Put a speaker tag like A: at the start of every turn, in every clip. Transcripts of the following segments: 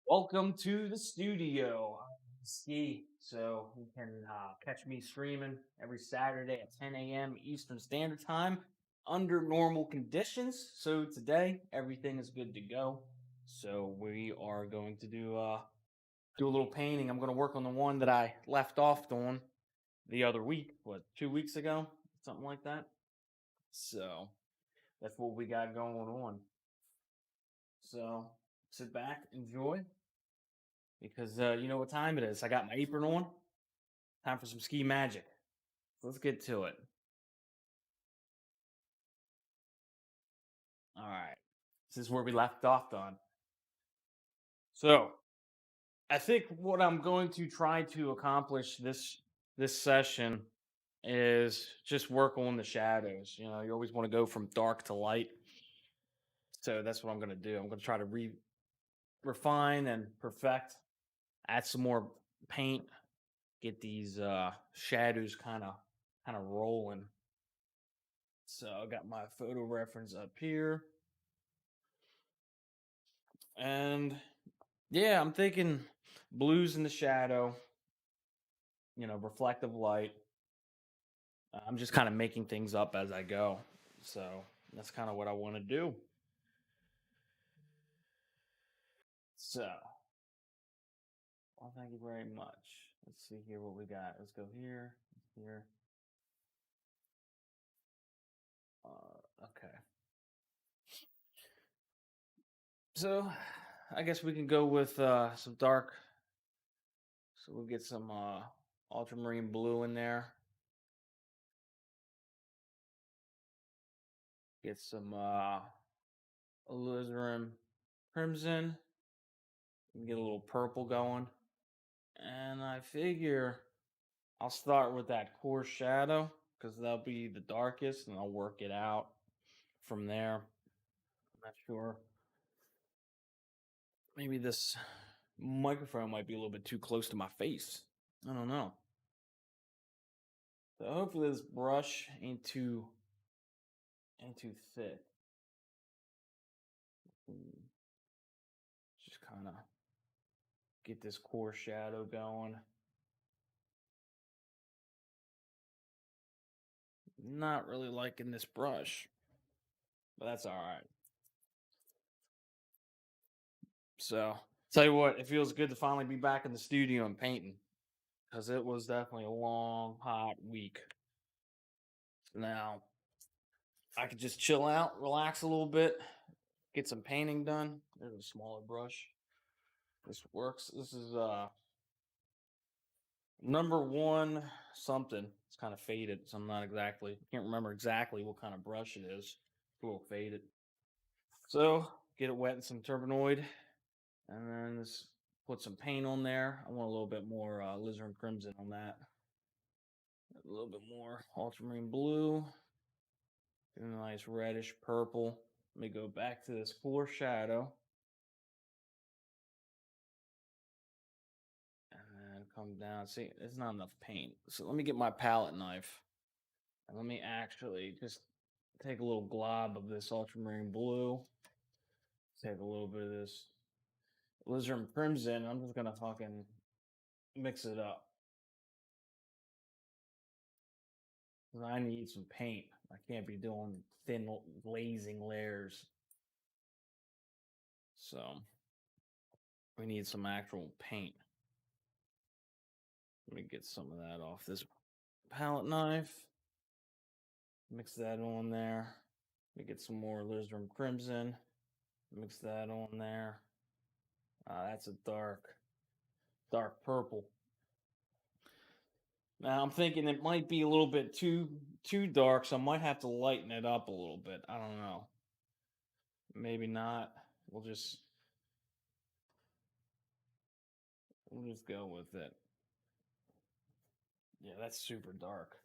A: Welcome to the studio. I'm Ski, so you can catch me streaming every Saturday at 10 a.m. Eastern Standard Time under normal conditions. So today everything is good to go. So we are going to do a little painting. I'm going to work on the one that I left off on the other week, what 2 weeks ago, something like that. So that's what we got going on. So sit back, enjoy, because you know what time it is. I got my apron on. Time for some ski magic. Let's get to it. All right. This is where we left off on. So I think what I'm going to try to accomplish this session is just work on the shadows. You know, you always want to go from dark to light. So that's what I'm going to do. I'm going to try to refine and perfect, add some more paint, get these shadows kind of rolling. So I got my photo reference up here. And yeah, I'm thinking blues in the shadow, reflective light. I'm just kind of making things up as I go. So that's kind of what I want to do. So, well, thank you very much. Let's see here what we got. Let's go here, here. Okay. So, I guess we can go with some dark. So we'll get some ultramarine blue in there. Get some alizarin crimson. Get a little purple going. And I figure I'll start with that core shadow because that'll be the darkest and I'll work it out from there. I'm not sure. Maybe this microphone might be a little bit too close to my face. I don't know. So hopefully this brush ain't too thick. Just kind of get this core shadow going. Not really liking this brush, but that's all right. So, tell you what, it feels good to finally be back in the studio and painting because it was definitely a long, hot week. Now, I could just chill out, relax a little bit, get some painting done. There's a smaller brush. This works. This is number one something. It's kind of faded, so I'm not exactly can't remember exactly what kind of brush it is. It's a little faded. So get it wet in some turbinoid, and then just put some paint on there. I want a little bit more alizarin crimson on that. A little bit more ultramarine blue. And a nice reddish purple. Let me go back to this core shadow. And then come down. See, there's not enough paint. So let me get my palette knife. And let me actually just take a little glob of this ultramarine blue. Take a little bit of this alizarin crimson. I'm just going to fucking mix it up. I need some paint. I can't be doing thin glazing layers. So we need some actual paint. Let me get some of that off this palette knife. Mix that on there. Let me get some more alizarin crimson. Mix that on there. That's a dark purple. Now I'm thinking it might be a little bit too dark, so I might have to lighten it up a little bit. I don't know. Maybe not. We'll just go with it. Yeah, that's super dark.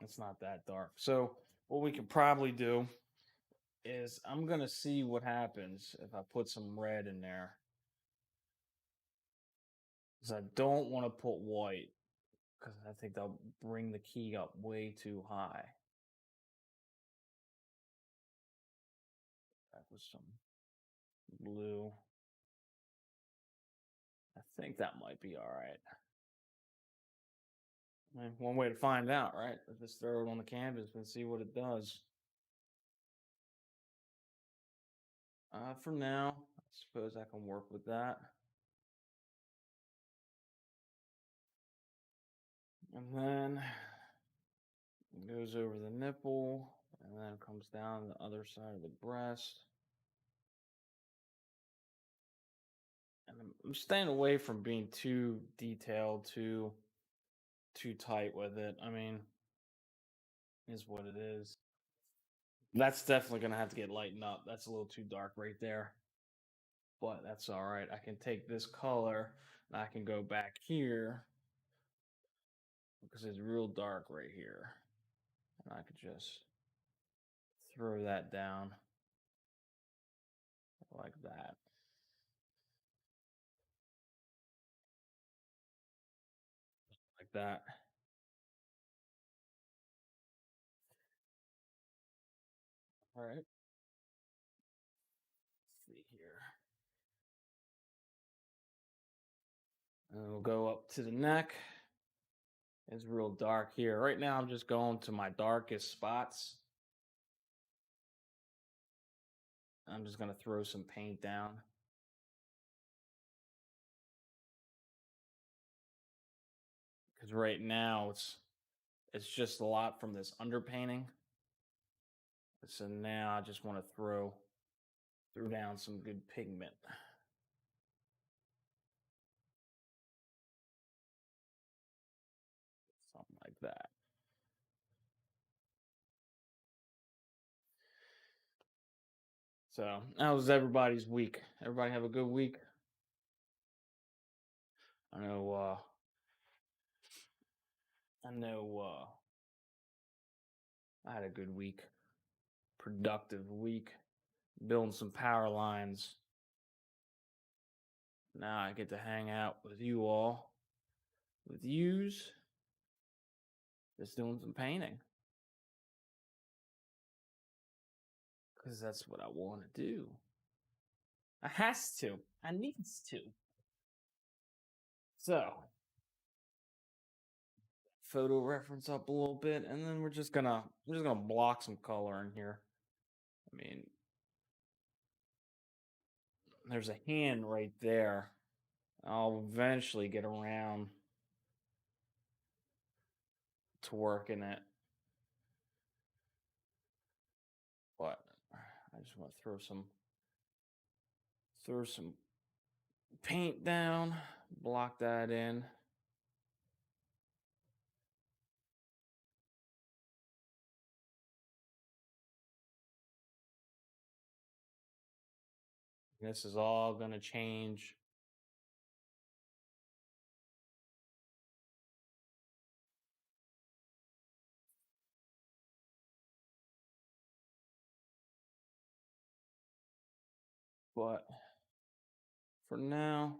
A: It's not that dark. So what we could probably do is I'm gonna see what happens if I put some red in there. Because I don't want to put white because I think they'll bring the key up way too high. That was some blue. think that might be all right. One way to find out, right? Just throw it on the canvas and see what it does. For now, I suppose I can work with that. And then it goes over the nipple and then comes down the other side of the breast. And I'm staying away from being too detailed, too tight with it. I mean, is what it is. That's definitely gonna have to get lightened up. That's a little too dark right there. But that's all right. I can take this color and I can go back here because it's real dark right here. And I could just throw that down like that. Like that. All right. Let's see here. And we'll go up to the neck. It's real dark here. Right now, I'm just going to my darkest spots. I'm just going to throw some paint down. Because right now, it's just a lot from this underpainting. So now I just want to throw down some good pigment. Something like that. So, how was everybody's week? Everybody have a good week? I know I know I had a good week. Productive week. Building some power lines. Now I get to hang out with you all. With yous. Just doing some painting. Because that's what I want to do. I has to. I needs to. So, photo reference up a little bit, and then we're just gonna block some color in here. I mean, there's a hand right there. I'll eventually get around to working it, but I just want to throw some paint down, block that in. This is all gonna change. But for now,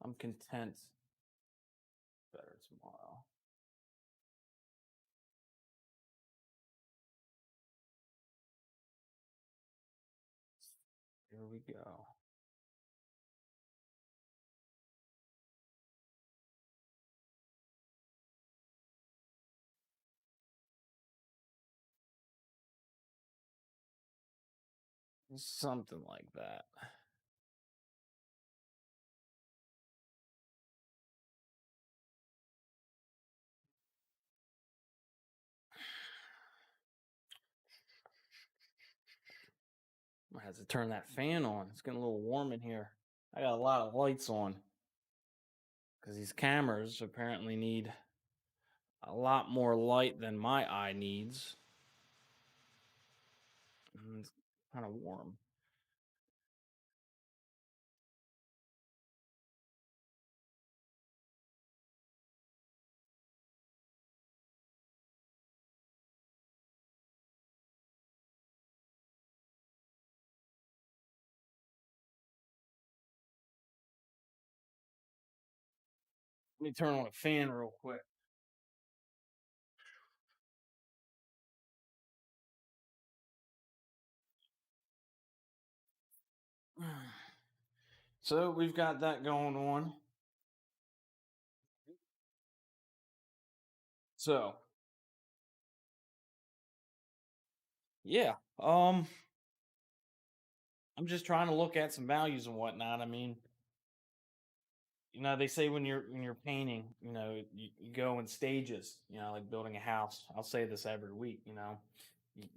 A: I'm content. Better tomorrow. Here we go. Something like that. I have to turn that fan on. It's getting a little warm in here. I got a lot of lights on because these cameras apparently need a lot more light than my eye needs. And it's kind of warm. Let me turn on a fan real quick. So we've got that going on. So yeah, I'm just trying to look at some values and whatnot. I mean, they say when you're painting, you go in stages. Like building a house. I'll say this every week.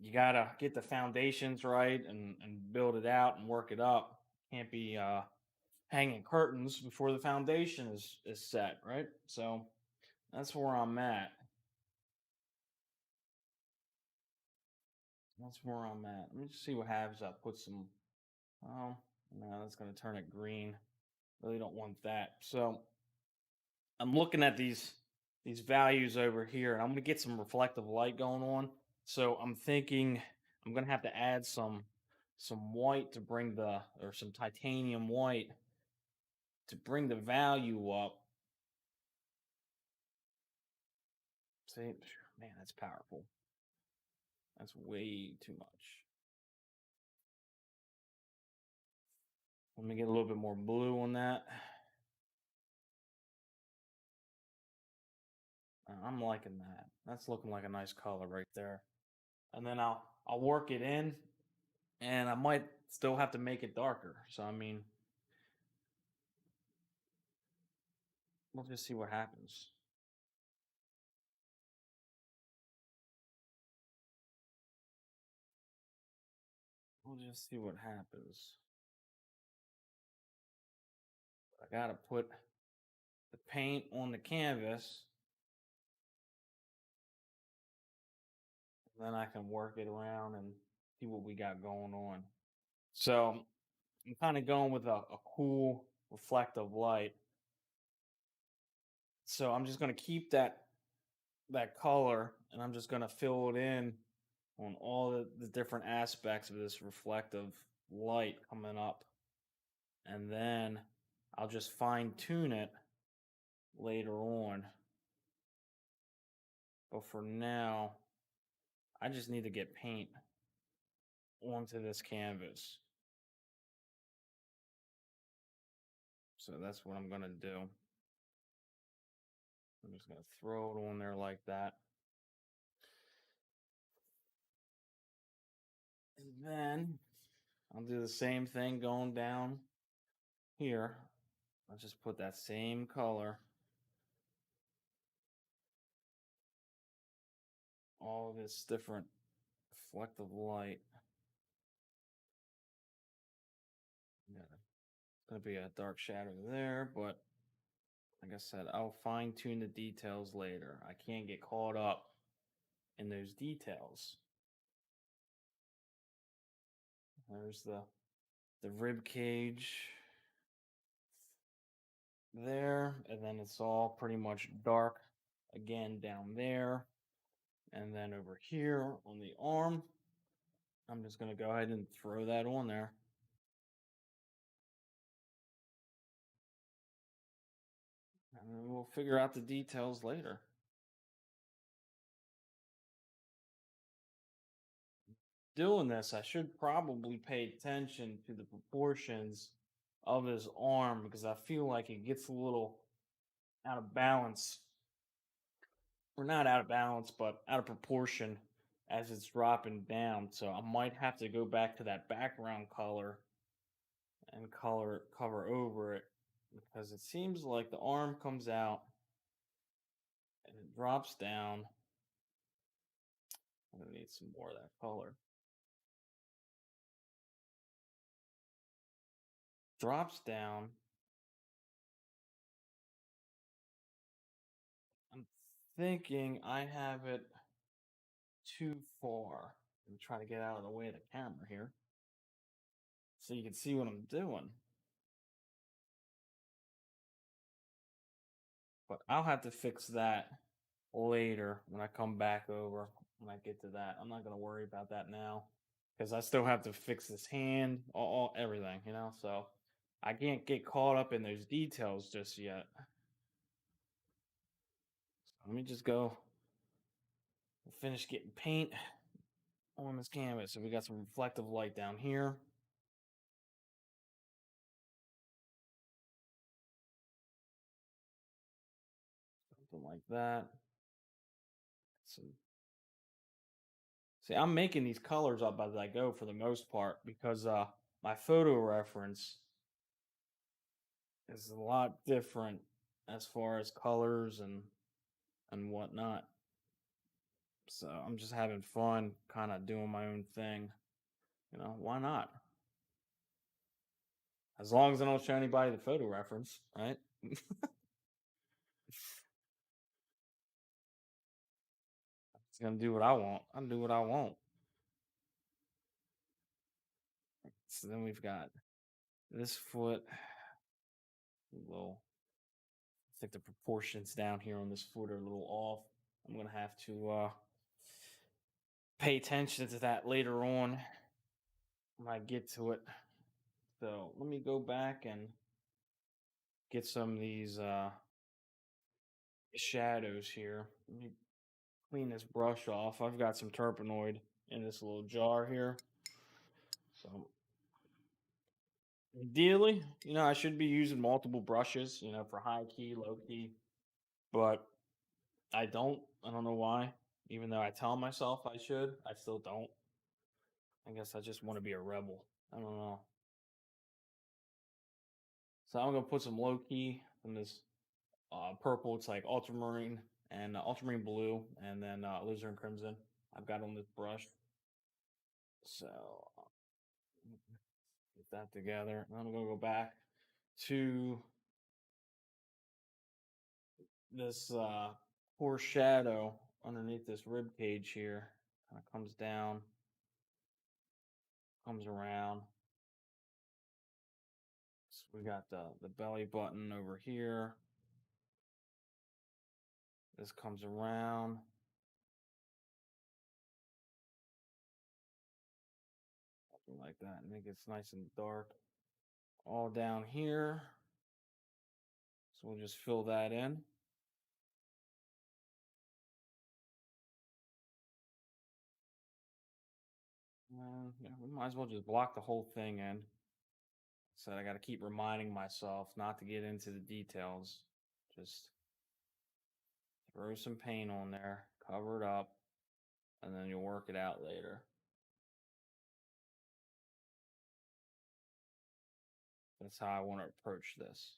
A: You gotta get the foundations right and build it out and work it up. Can't be hanging curtains before the foundation is set, right? So that's where I'm at. That's where I'm at. Let me just see what happens. I put some. Oh no, that's gonna turn it green. Really don't want that. So I'm looking at these values over here, and I'm gonna get some reflective light going on. So I'm thinking I'm gonna have to add some white to bring the or some titanium white to bring the value up. See, man, that's powerful. That's way too much. Let me get a little bit more blue on that. I'm liking that. That's looking like a nice color right there. And then I'll work it in, and I might still have to make it darker. So I mean, we'll just see what happens. We'll just see what happens. I gotta put the paint on the canvas, then I can work it around and see what we got going on. So I'm kind of going with a cool reflective light. So I'm just gonna keep that color, and I'm just gonna fill it in on all the different aspects of this reflective light coming up, and then I'll just fine tune it later on. But for now, I just need to get paint onto this canvas. So that's what I'm gonna do. I'm just gonna throw it on there like that. And then I'll do the same thing going down here. I'll just put that same color, all this different reflective light. Yeah, it's gonna be a dark shadow there, but like I said, I'll fine tune the details later. I can't get caught up in those details. There's the rib cage there, and then it's all pretty much dark again down there. And then over here on the arm, I'm just gonna go ahead and throw that on there. And then we'll figure out the details later. Doing this, I should probably pay attention to the proportions of his arm because I feel like it gets a little out of balance. Or not out of balance, but out of proportion as it's dropping down. So I might have to go back to that background color and color cover over it because it seems like the arm comes out and it drops down. I'm gonna need some more of that color. Drops down. I'm thinking I have it too far. I'm trying to get out of the way of the camera here so you can see what I'm doing. But I'll have to fix that later when I come back over when I get to that. I'm not going to worry about that now because I still have to fix this hand, all everything, So I can't get caught up in those details just yet. So let me just go finish getting paint on this canvas. So we got some reflective light down here. Something like that. See, I'm making these colors up as I go for the most part because my photo reference is a lot different as far as colors and whatnot. So I'm just having fun kind of doing my own thing. Why not? As long as I don't show anybody the photo reference, right? It's gonna do what I want. I'll do what I want. So then we've got this foot. Little, I think the proportions down here on this foot are a little off. I'm gonna have to pay attention to that later on when I get to it. So let me go back and get some of these shadows here. Let me clean this brush off. I've got some Turpenoid in this little jar here. So ideally, I should be using multiple brushes, for high key, low key, but I don't. I don't know why. Even though I tell myself I should, I still don't. I guess I just want to be a rebel. I don't know. So I'm gonna put some low key in this purple. It's like ultramarine and ultramarine blue, and then alizarin crimson. I've got on this brush. So get that together. And I'm gonna go back to this poor shadow underneath this rib cage here. Kind of comes down, comes around. So we got the belly button over here. This comes around. Something like that. And it gets nice and dark all down here. So we'll just fill that in. Yeah, we might as well just block the whole thing in. So I got to keep reminding myself not to get into the details. Just throw some paint on there, cover it up, and then you'll work it out later. That's how I want to approach this.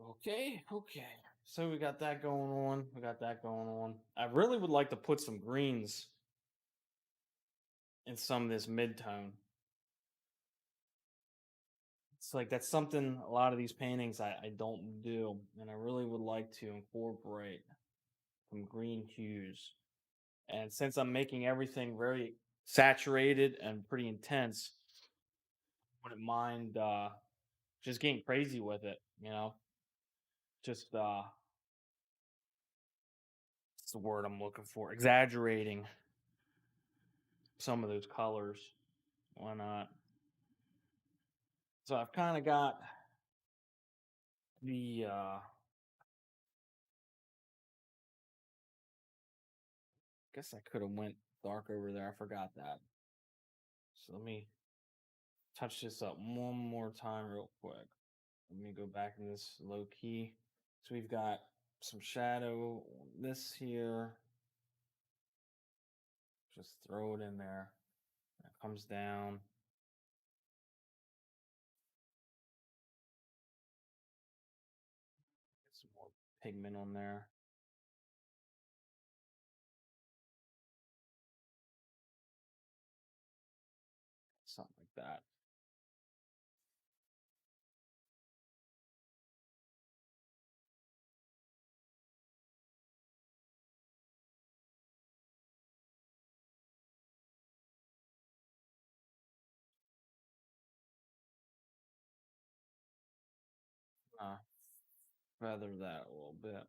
A: Okay, okay. So we got that going on. We got that going on. I really would like to put some greens in some of this mid-tone. It's like that's something a lot of these paintings I don't do, and I really would like to incorporate some green hues. And since I'm making everything very saturated and pretty intense, I wouldn't mind just getting crazy with it. Just what's the word I'm looking for? Exaggerating some of those colors. Why not? So I've kind of got the guess I could have went dark over there. I forgot that. So let me touch this up one more time real quick. Let me go back in this low key. So we've got some shadow on this here. Just throw it in there. It comes down. Get some more pigment on there. Something like that. Feather that a little bit.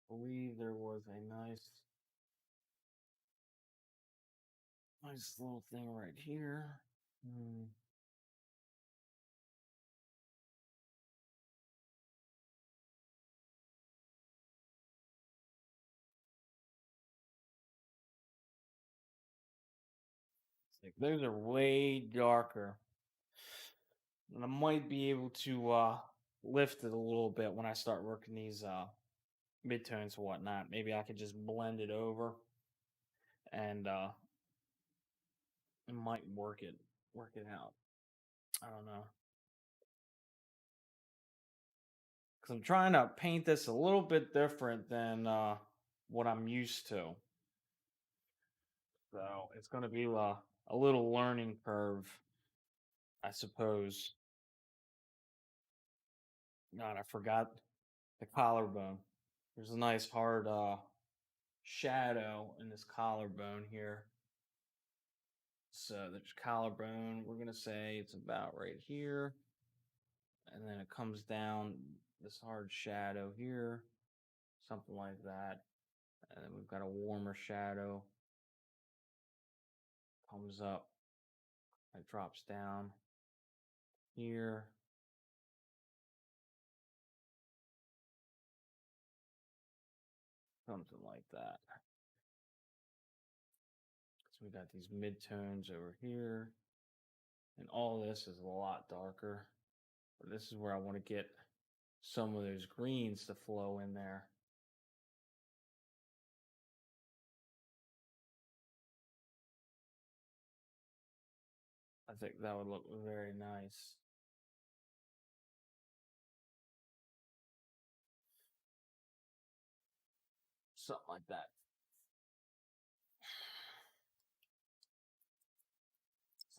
A: I believe there was a nice little thing right here. Hmm. It's like those are way darker And I might be able to lift it a little bit when I start working these midtones and whatnot. Maybe I could just blend it over and it might work it out. I don't know. Because I'm trying to paint this a little bit different than what I'm used to. So it's going to be a little learning curve, I suppose. God, I forgot the collarbone. There's a nice hard shadow in this collarbone here. So the collarbone, we're gonna say it's about right here, and then it comes down this hard shadow here, something like that. And then we've got a warmer shadow, comes up, it drops down here. Something like that. So we got these midtones over here, and all this is a lot darker. But this is where I want to get some of those greens to flow in there. I think that would look very nice. Something like that.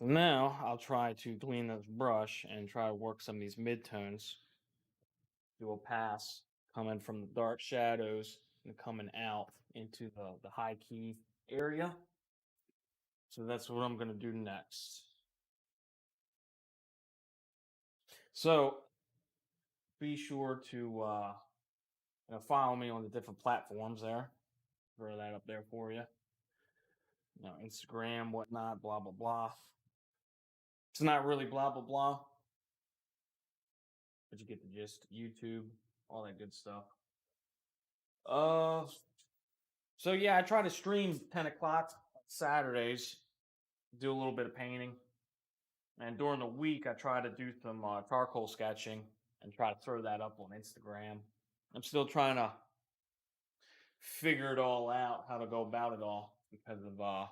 A: So now I'll try to clean this brush and try to work some of these midtones. Do a pass coming from the dark shadows and coming out into the high key area. So that's what I'm going to do next. So be sure to follow me on the different platforms there. Throw that up there for you. Instagram, whatnot, blah, blah, blah. It's not really blah, blah, blah, but you get the gist. YouTube, all that good stuff. Uh, so yeah, I try to stream 10 o'clock Saturdays, do a little bit of painting. And during the week, I try to do some charcoal sketching and try to throw that up on Instagram. I'm still trying to figure it all out, how to go about it all because of,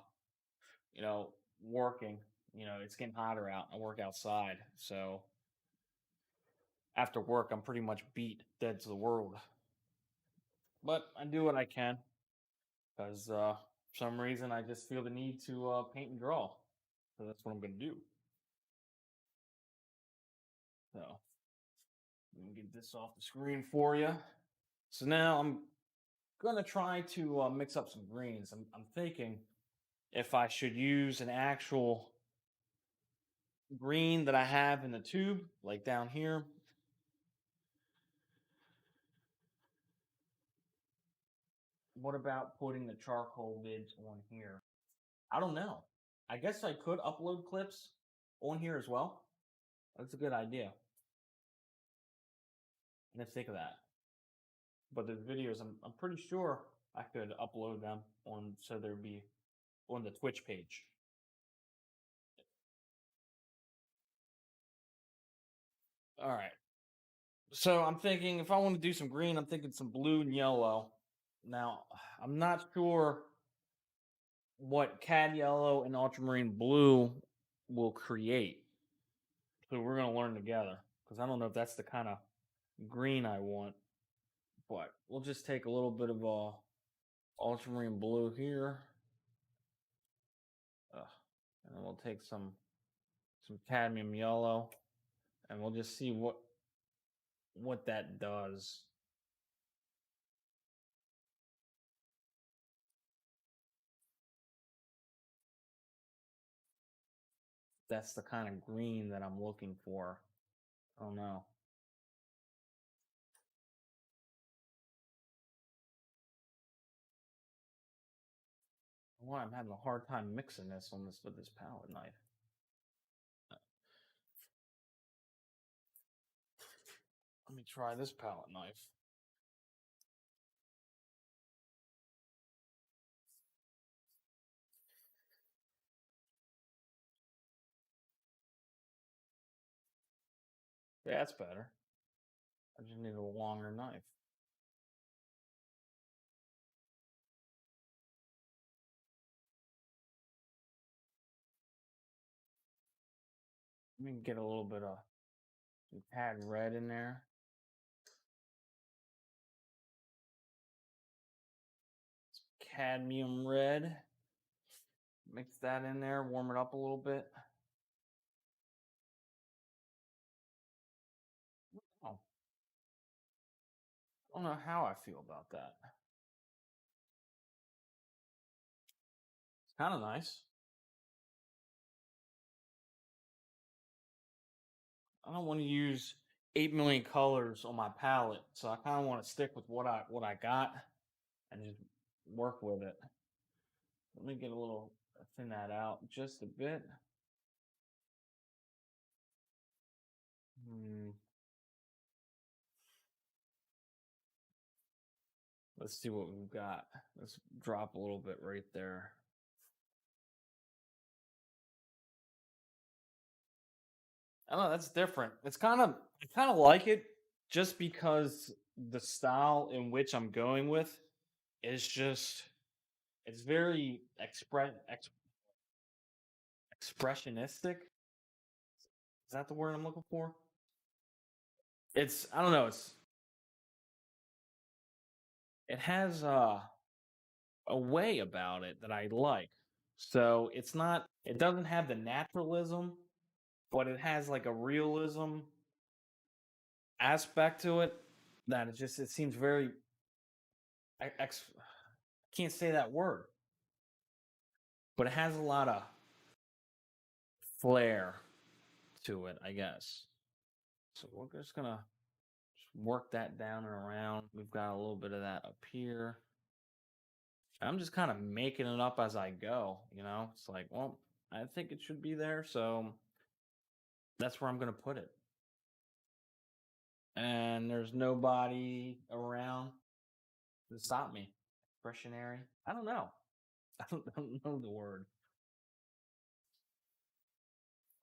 A: you know, working. It's getting hotter out. I work outside. So after work, I'm pretty much beat dead to the world. But I do what I can because for some reason I just feel the need to paint and draw. So that's what I'm going to do. So let me get this off the screen for you. So now I'm going to try to mix up some greens. I'm thinking if I should use an actual green that I have in the tube, like down here. What about putting the charcoal vids on here? I don't know. I guess I could upload clips on here as well. That's a good idea. Let's think of that. But the videos, I'm pretty sure I could upload them on so there'd be on the Twitch page. All right. So I'm thinking if I want to do some green, I'm thinking some blue and yellow. Now, I'm not sure what cad yellow and ultramarine blue will create. So we're going to learn together because I don't know if that's the kind of green I want. But we'll just take a little bit of ultramarine blue here. And then we'll take some cadmium yellow and we'll just see what that does. That's the kind of green that I'm looking for. Oh no. Why I'm having a hard time mixing this on this with this palette knife. Let me try this palette knife. Yeah, that's better. I just need a longer knife. Let me get a little bit of pad red in there. Cadmium red. Mix that in there, warm it up a little bit. Oh, I don't know how I feel about that. It's kind of nice. I don't want to use 8 million colors on my palette, so I kind of want to stick with what I got and just work with it. Let me get a little thin that out just a bit. Hmm. Let's see what we've got. Let's drop a little bit right there. I don't know, that's different. I kind of like it just because the style in which I'm going with is just it's very expressionistic. Is that the word I'm looking for? It's I don't know, it has a way about it that I like. So it doesn't have the naturalism, but it has like a realism aspect to it that it seems very I can't say that word, but it has a lot of flair to it, I guess. So we're just gonna work that down and around. We've got a little bit of that up here. I'm just kind of making it up as I go. It's like, well, I think it should be there, so that's where I'm gonna put it. And there's nobody around to stop me. Expressionary? I don't know. I don't know the word.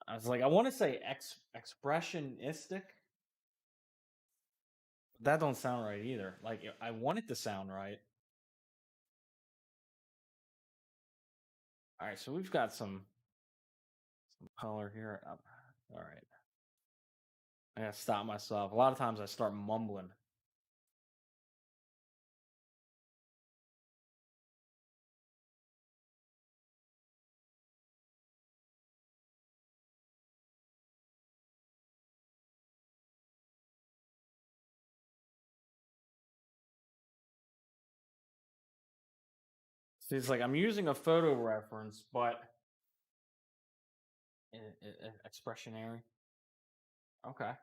A: I was like, I want to say expressionistic. That don't sound right either. Like I want it to sound right. All right, so we've got some color here. All right, I gotta stop myself. A lot of times I start mumbling. See, it's like I'm using a photo reference, but expressionary. Okay, I'm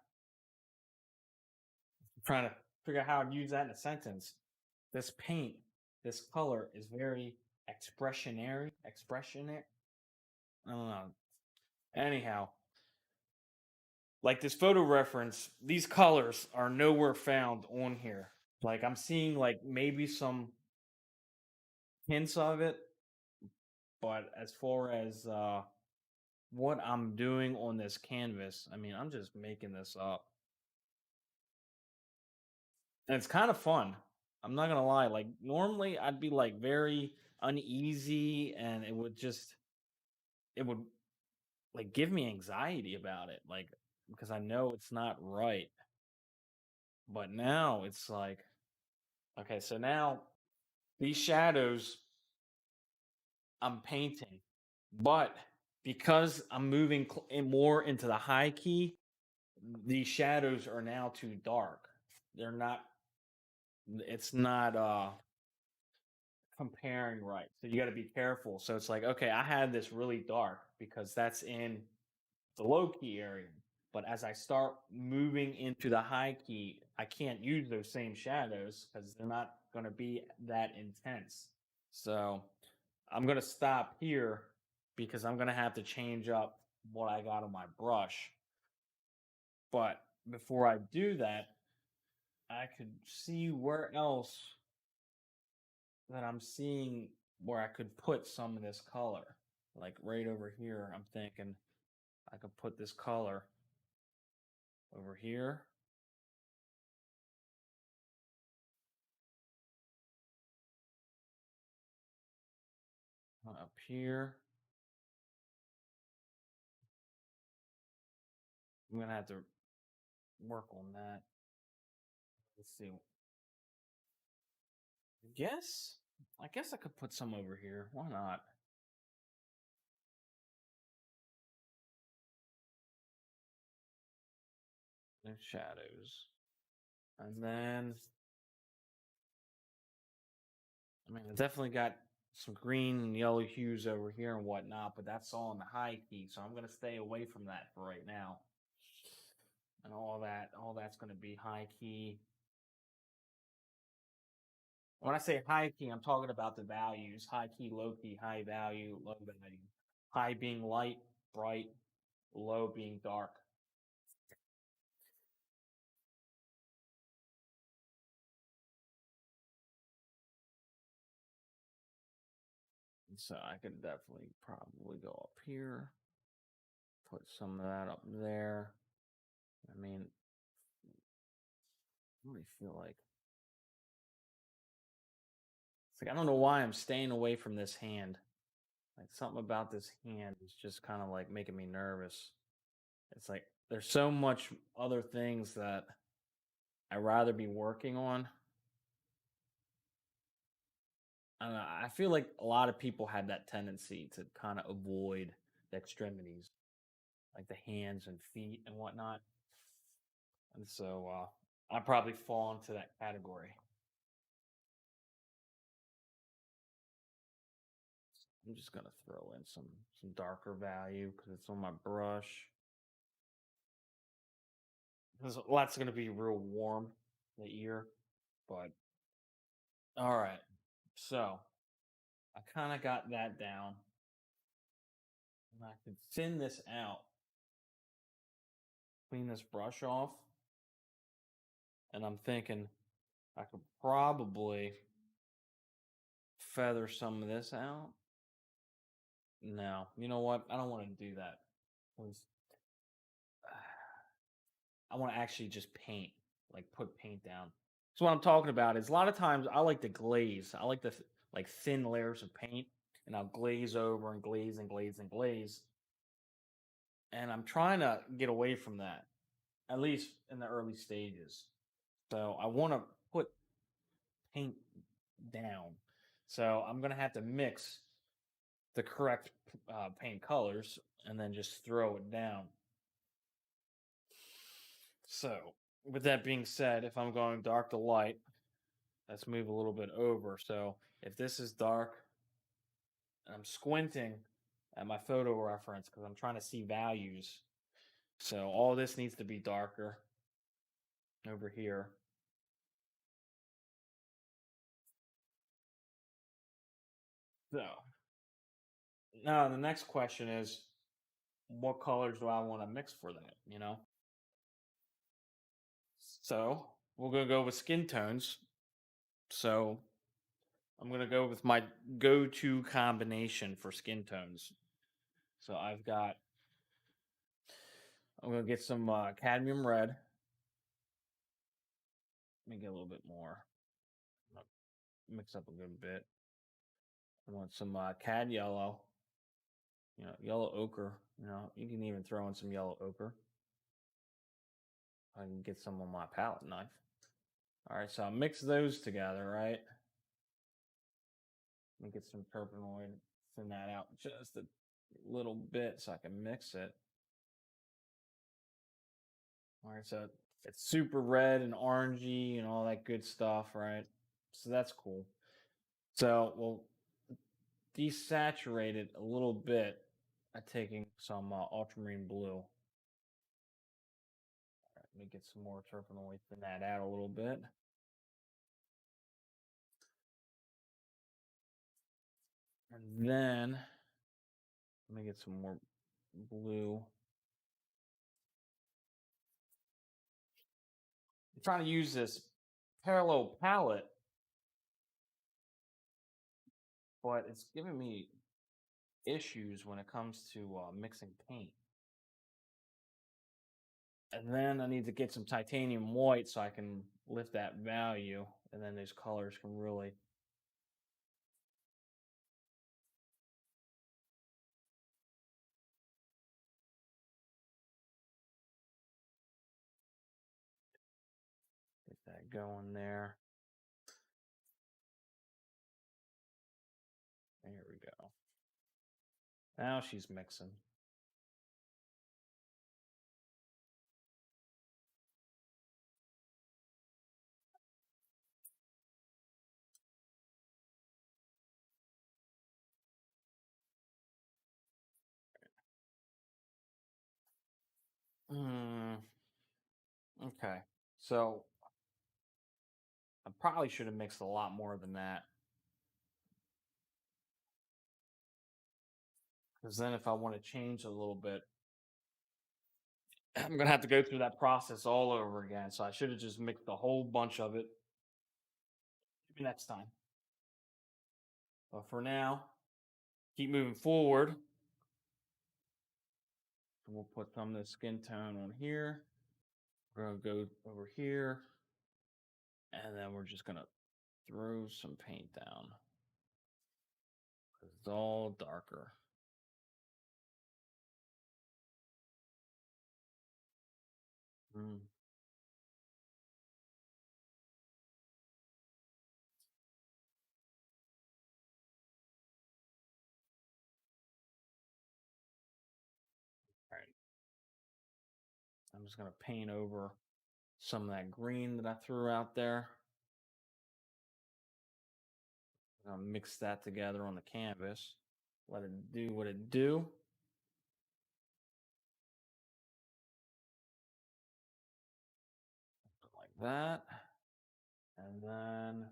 A: trying to figure out how I'd use that in a sentence. This paint, this color is very expressionary. Expressionary. I don't know. Anyhow, like this photo reference, these colors are nowhere found on here. Like I'm seeing like maybe some hints of it, but as far as what I'm doing on this canvas, I mean, I'm just making this up. And it's kind of fun. I'm not gonna lie. Like normally I'd be like very uneasy and it would like give me anxiety about it. Like because I know it's not right. But now it's like, okay, so now these shadows I'm painting, but because I'm moving more into the high key, these shadows are now too dark. They're not. It's not comparing right. So you got to be careful. So it's like, okay, I had this really dark because that's in the low key area. But as I start moving into the high key, I can't use those same shadows because they're not going to be that intense. So I'm going to stop here because I'm going to have to change up what I got on my brush. But before I do that, I could see where else that I'm seeing where I could put some of this color. Like right over here, I'm thinking I could put this color over here, up here. I'm gonna have to work on that. Let's see. I guess I could put some over here. Why not? There's shadows. And then I mean, I definitely got some green and yellow hues over here and whatnot, but that's all in the high key, so I'm gonna stay away from that for right now. And all that's gonna be high key. When I say high key, I'm talking about the values: high key, low key, high value, low value. High being light, bright; low being dark. So I could definitely probably go up here, put some of that up there. I mean, I really feel like it's like I don't know why I'm staying away from this hand. Like something about this hand is just kind of like making me nervous. It's like there's so much other things that I'd rather be working on. I don't know. I feel like a lot of people have that tendency to kind of avoid the extremities, like the hands and feet and whatnot. And so I probably fall into that category. I'm just gonna throw in some darker value because it's on my brush. Because that's gonna be real warm, the ear. But all right, so I kind of got that down, and I could thin this out, clean this brush off, and I'm thinking I could probably feather some of this out. No, you know what? I don't want to do that 'cause I want to actually just paint, like put paint down. So what I'm talking about is a lot of times I like to glaze. I like the like thin layers of paint, and I'll glaze over and glaze and glaze and glaze. And I'm trying to get away from that, at least in the early stages. So I want to put paint down. So I'm gonna have to mix the correct paint colors and then just throw it down. So with that being said, if I'm going dark to light, let's move a little bit over. So if this is dark, and I'm squinting at my photo reference because I'm trying to see values. So all this needs to be darker over here. So now the next question is, what colors do I want to mix for that? So we're gonna go with skin tones. So I'm gonna go with my go-to combination for skin tones. So I'm gonna get some cadmium red. Let me get a little bit more. Mix up a good bit. I want some cad yellow. Yellow ochre. You can even throw in some yellow ochre. I can get some on my palette knife. All right, so I'll mix those together, right? Let me get some terpenoid, thin that out just a little bit so I can mix it. All right, so it's super red and orangey and all that good stuff, right? So that's cool. So we'll desaturate it a little bit by taking some ultramarine blue. All right, let me get some more terpenoid, thin that out a little bit. And then let me get some more blue. I'm trying to use this parallel palette, but it's giving me issues when it comes to mixing paint. And then I need to get some titanium white so I can lift that value. And then these colors can really. Get that going there. There we go. Now she's mixing. Hmm. Okay. So I probably should have mixed a lot more than that. Because then if I want to change a little bit, I'm gonna have to go through that process all over again. So I should have just mixed a whole bunch of it. Maybe next time. But for now, keep moving forward. And we'll put some of the skin tone on here. We're gonna go over here, and then we're just gonna throw some paint down. It's all darker. Mm. All right. I'm just gonna paint over some of that green that I threw out there. I'll mix that together on the canvas. Let it do what it do. Like that. And then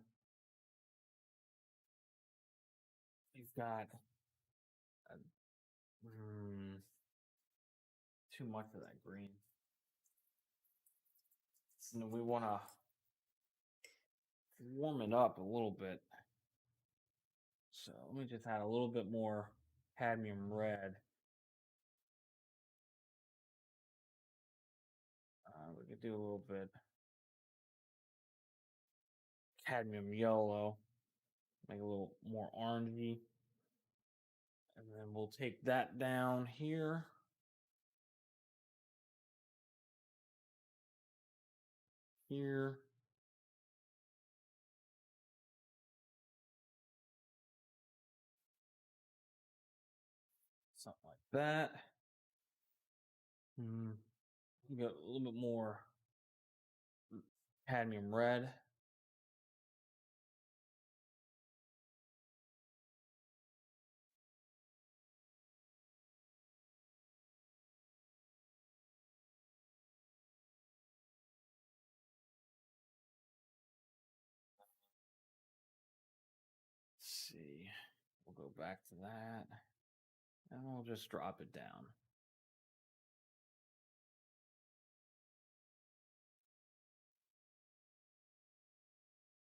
A: you've got mm, too much of that green. So we want to warm it up a little bit. So let me just add a little bit more cadmium red. We could do a little bit cadmium yellow, make it a little more orangey. And then we'll take that down here. Here. Something like that. You got a little bit more cadmium red. Let's see. We'll go back to that. And we'll just drop it down.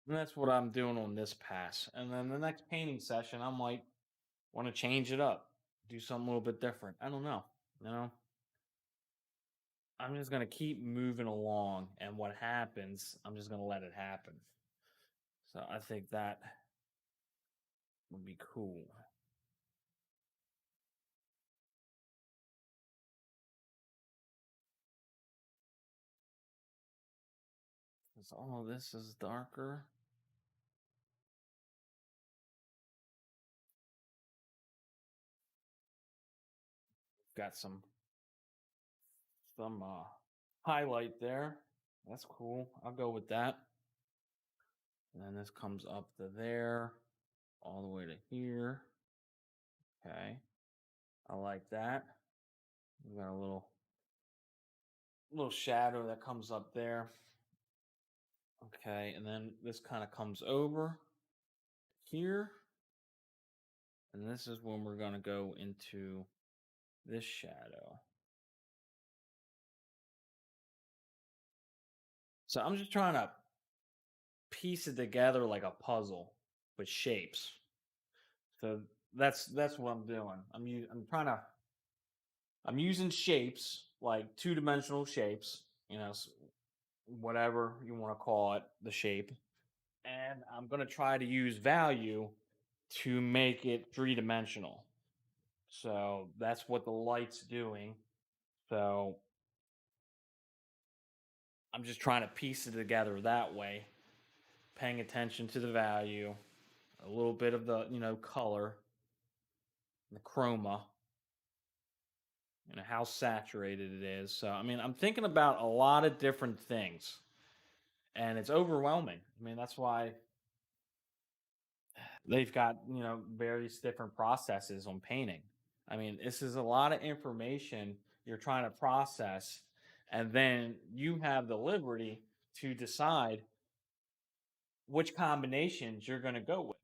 A: And that's what I'm doing on this pass. And then the next painting session, I might want to change it up, do something a little bit different. I don't know. You know, I'm just going to keep moving along. And what happens, I'm just going to let it happen. So I think that would be cool. Because all of this is darker. Got some highlight there. That's cool. I'll go with that. And then this comes up to there, all the way to here. Okay. I like that. We got a little shadow that comes up there. Okay, and then this kind of comes over here. And this is when we're going to go into this shadow. So I'm just trying to piece it together like a puzzle with shapes. So that's what I'm doing. I'm using shapes like two-dimensional shapes, whatever you want to call it, the shape. And I'm going to try to use value to make it three-dimensional. So that's what the light's doing. So I'm just trying to piece it together that way, paying attention to the value, a little bit of the, color, the chroma, how saturated it is. So, I mean, I'm thinking about a lot of different things and it's overwhelming. I mean, that's why they've got, various different processes on painting. I mean, this is a lot of information you're trying to process, and then you have the liberty to decide which combinations you're going to go with.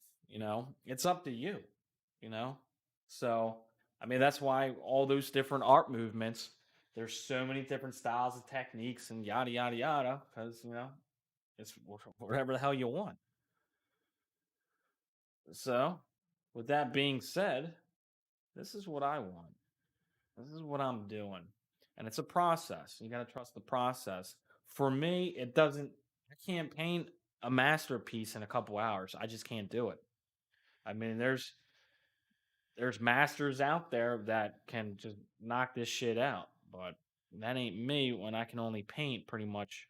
A: It's up to you, you know? So, I mean, that's why all those different art movements, there's so many different styles and techniques and yada, yada, yada, because, it's whatever the hell you want. So, with that being said, this is what I want. This is what I'm doing. And it's a process. You got to trust the process. For me, I can't paint a masterpiece in a couple hours. I just can't do it. I mean, there's masters out there that can just knock this shit out, but that ain't me when I can only paint pretty much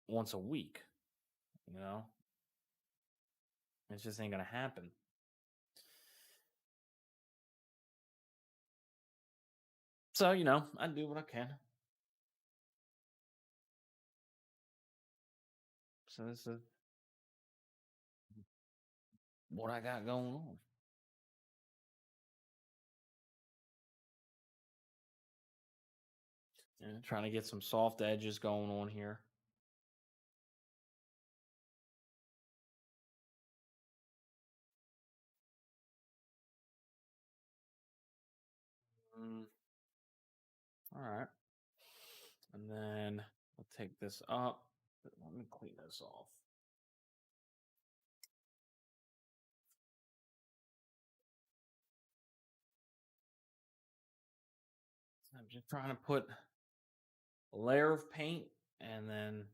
A: once a week, you know? It just ain't gonna happen. So, I do what I can. So this is what I got going on. Yeah, trying to get some soft edges going on here. Mm, all right. And then I'll take this up. Let me clean this off. I'm just trying to put a layer of paint and then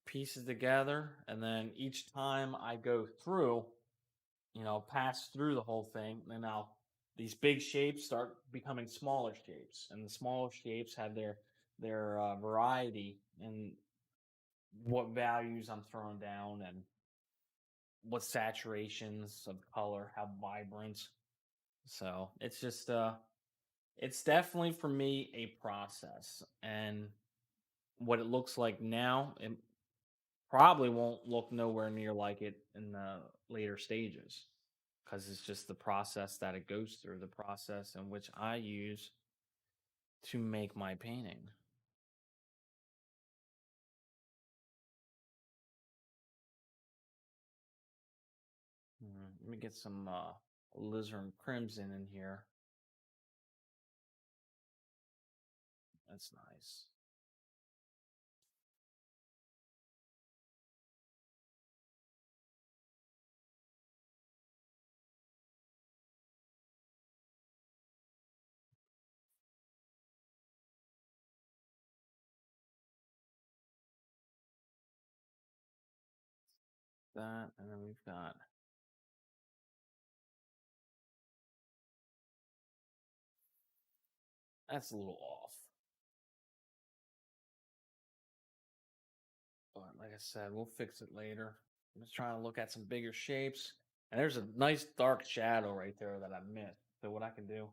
A: pieces together. And then each time I go through, pass through the whole thing, then now these big shapes start becoming smaller shapes. And the smaller shapes have their variety and what values I'm throwing down and what saturations of color, how vibrant. So it's just it's definitely for me a process. And what it looks like now, it probably won't look nowhere near like it in the later stages. Because it's just the process that it goes through, the process in which I use to make my painting. Let me get some alizarin crimson in here. That's nice. That, and then we've got that's a little off. But like I said, we'll fix it later. I'm just trying to look at some bigger shapes. And there's a nice dark shadow right there that I missed. So what I can do?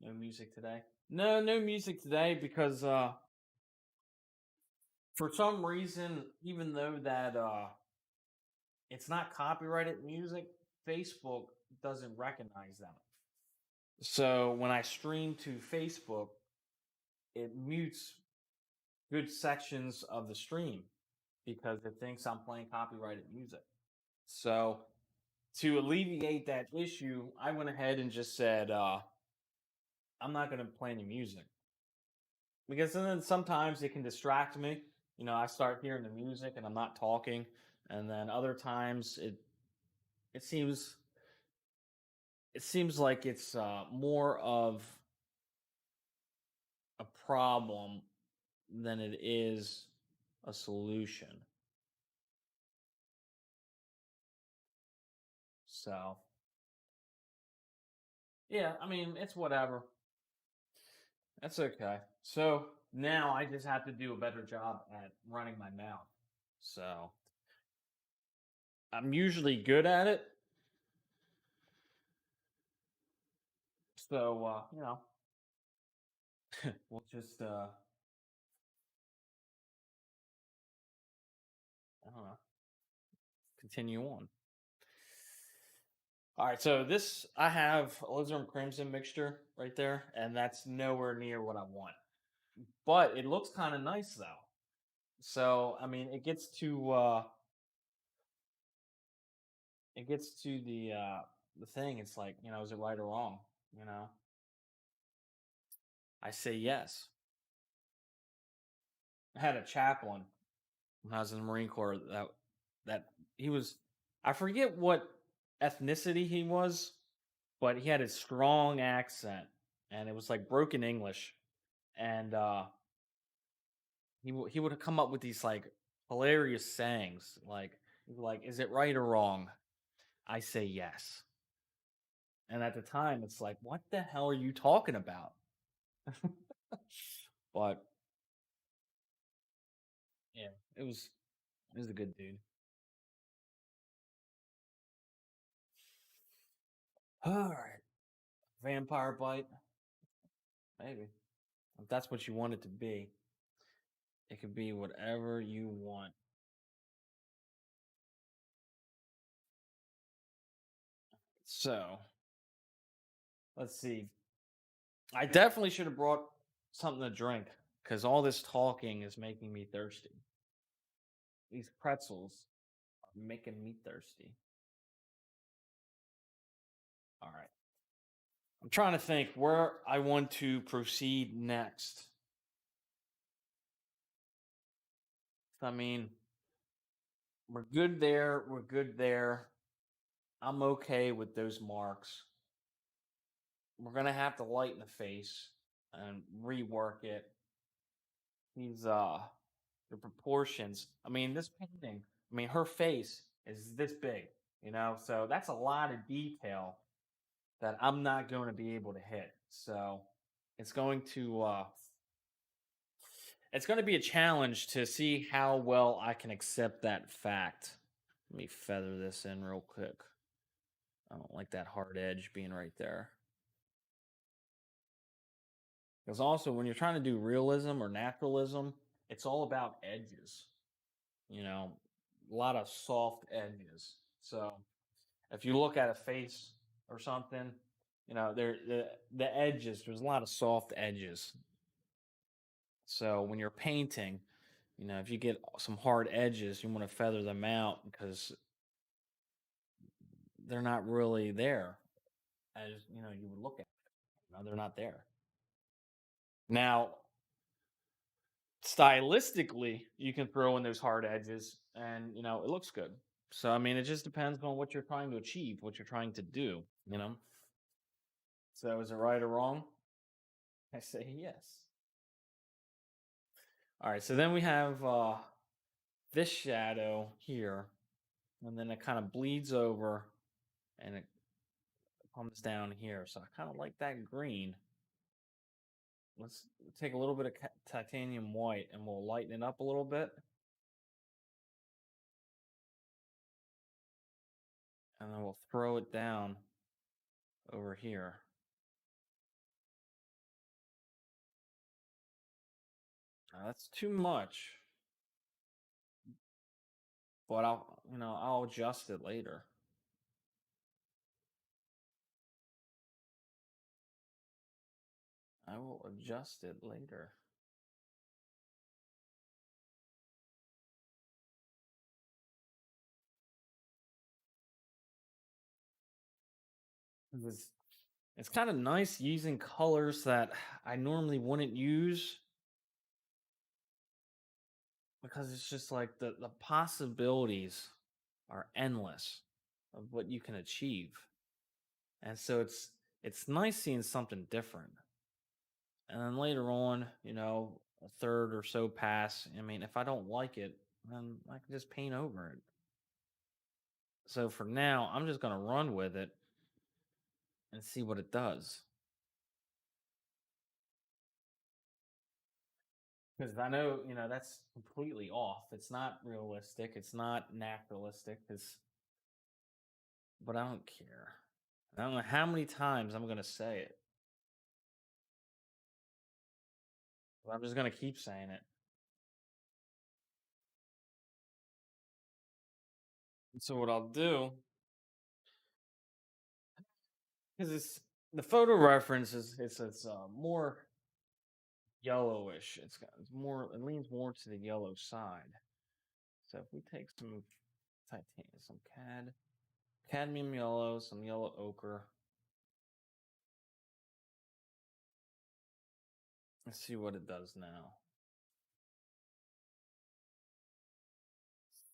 A: No music today. No, no music today because for some reason, even though that it's not copyrighted music, Facebook doesn't recognize them. So when I stream to Facebook, it mutes good sections of the stream because it thinks I'm playing copyrighted music. So to alleviate that issue, I went ahead and just said, I'm not going to play any music because then sometimes it can distract me. I start hearing the music and I'm not talking, and then other times it seems it seems like it's more of a problem than it is a solution. So, yeah, I mean, it's whatever. That's okay. So now I just have to do a better job at running my mouth. So I'm usually good at it. So, we'll just, I don't know, continue on. All right. So this, I have alizarin crimson mixture right there, and that's nowhere near what I want. But it looks kind of nice though. So, I mean, it gets to the thing. It's like, is it right or wrong? You know, I say yes. I had a chaplain when I was in the Marine Corps that he was, I forget what ethnicity he was, but he had a strong accent and it was like broken English. And he would come up with these like hilarious sayings like, is it right or wrong? I say yes. And at the time it's like, what the hell are you talking about? But yeah, it was a good dude. All right. Vampire bite, maybe. If that's what you want it to be, it could be whatever you want. So, let's see. I definitely should have brought something to drink because all this talking is making me thirsty. These pretzels are making me thirsty. All right. I'm trying to think where I want to proceed next. I mean, we're good there. We're good there. I'm okay with those marks. We're going to have to lighten the face and rework it. These the proportions. I mean, this painting, I mean, her face is this big, so that's a lot of detail that I'm not going to be able to hit. So it's going to uh it's going to be a challenge to see how well I can accept that fact. Let me feather this in real quick. I don't like that hard edge being right there. Because also when you're trying to do realism or naturalism, it's all about edges. you know, a lot of soft edges. So if you look at a face or something, the edges, there's a lot of soft edges. So when you're painting, if you get some hard edges, you want to feather them out because they're not really there as you would look at. They're not there. Now, stylistically, you can throw in those hard edges and it looks good. So I mean, it just depends on what you're trying to achieve, what you're trying to do, you know. So is it right or wrong? I say yes. All right, so then we have this shadow here, and then it kind of bleeds over and it comes down here. So I kind of like that green. Let's take a little bit of titanium white and we'll lighten it up a little bit. And then we'll throw it down over here. Now, that's too much, but I'll adjust it later. I will adjust it later. It's kind of nice using colors that I normally wouldn't use because it's just like the possibilities are endless of what you can achieve. And so it's nice seeing something different. And then later on, a third or so pass. I mean, if I don't like it, then I can just paint over it. So for now, I'm just gonna run with it and see what it does. Because I know, that's completely off. It's not realistic. It's not naturalistic. But I don't care. I don't know how many times I'm gonna say it. But I'm just gonna keep saying it. So what I'll do, because it's the photo reference is it's more yellowish. It's more, it leans more to the yellow side. So if we take some titanium, some cadmium yellow, some yellow ochre, let's see what it does now.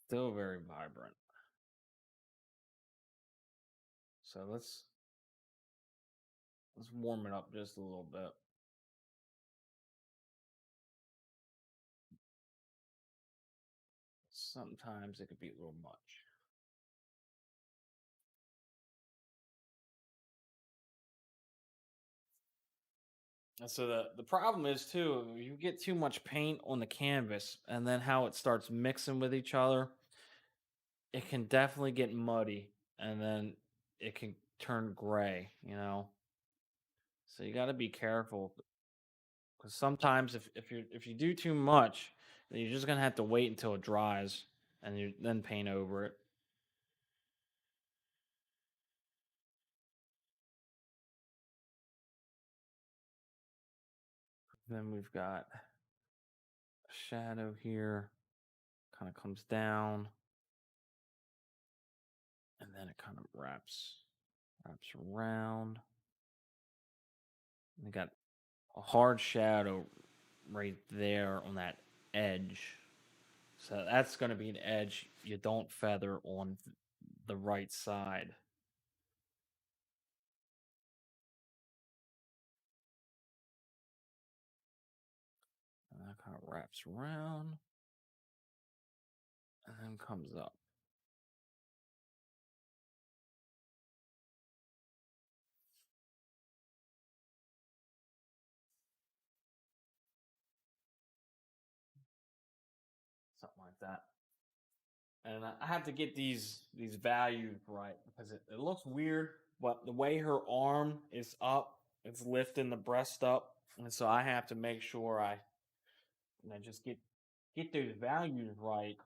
A: Still very vibrant. So let's warm it up just a little bit. Sometimes it could be a little much. And so the problem is too, you get too much paint on the canvas and then how it starts mixing with each other, it can definitely get muddy and then it can turn gray. So you got to be careful because sometimes if you do too much, then you're just gonna have to wait until it dries and you then paint over it. Then we've got a shadow here, kind of comes down, and then it kind of wraps around. We got a hard shadow right there on that edge. So that's going to be an edge you don't feather on the right side. And that kind of wraps around and then comes up. Something like that. And I have to get these values right because it looks weird, but the way her arm is up, it's lifting the breast up, and so I have to make sure I just get those values right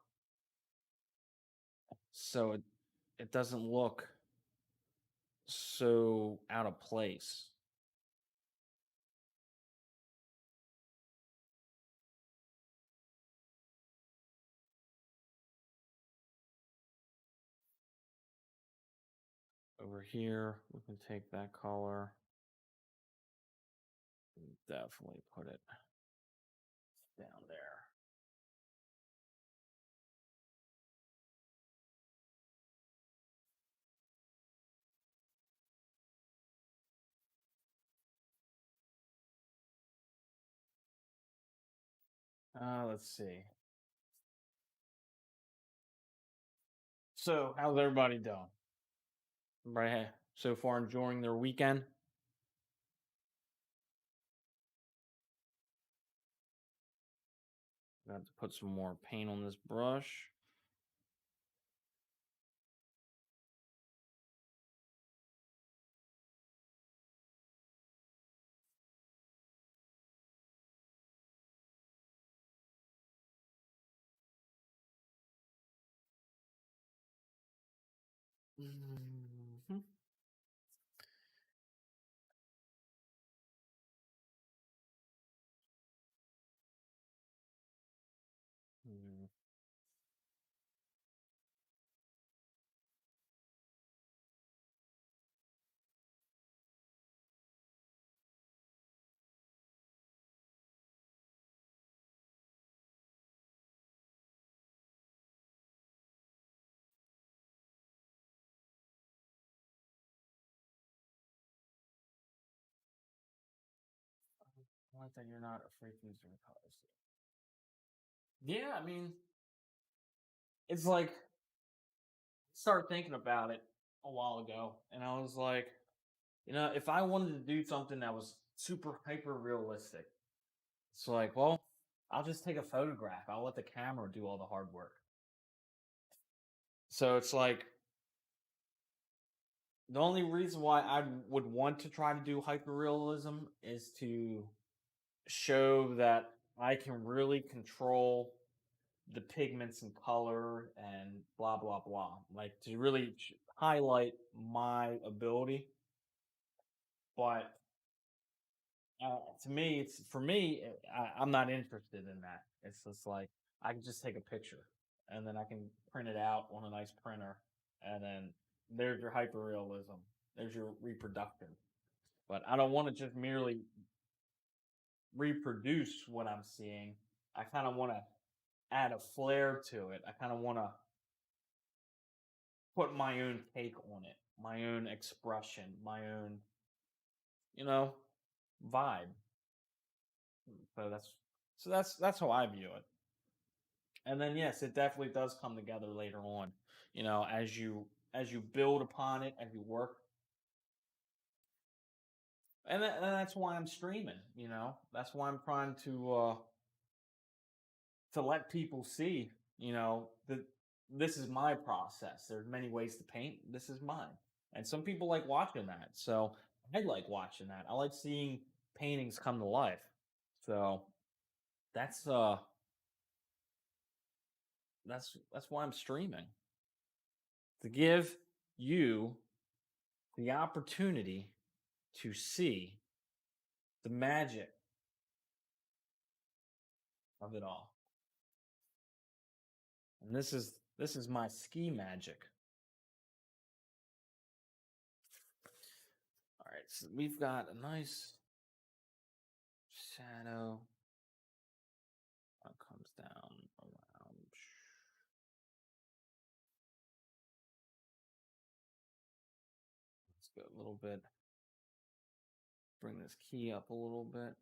A: so it doesn't look so out of place. Over here, we can take that color and definitely put it down there. Let's see. So, how's everybody doing? Right so far enjoying their weekend? Got to put some more paint on this brush. Mhm. Mm. Not that you're not afraid to use different colors. Yeah, I mean, it's like started thinking about it a while ago, and I was like, if I wanted to do something that was super hyper realistic, it's like, well, I'll just take a photograph. I'll let the camera do all the hard work. So it's like the only reason why I would want to try to do hyper realism is to show that I can really control the pigments and color and blah blah blah. Like to really highlight my ability. But to me, it's for me. I'm not interested in that. It's just like I can just take a picture and then I can print it out on a nice printer, and then there's your hyper realism. There's your reproduction. But I don't want to just merely reproduce what I'm seeing. I kind of want to add a flair to it. I kind of want to put my own take on it, my own expression, my own, you know, vibe. So that's how I view it. And then yes, it definitely does come together later on. As you build upon it, as you work, and that's why I'm streaming. That's why I'm trying to let people see. That this is my process. There's many ways to paint. This is mine, and some people like watching that. So I like watching that. I like seeing paintings come to life. So that's uh that's why I'm streaming, to give you the opportunity to see the magic of it all. And this is my ski magic. All right, so we've got a nice shadow that comes down around. Let's go a little bit. Bring this key up a little bit.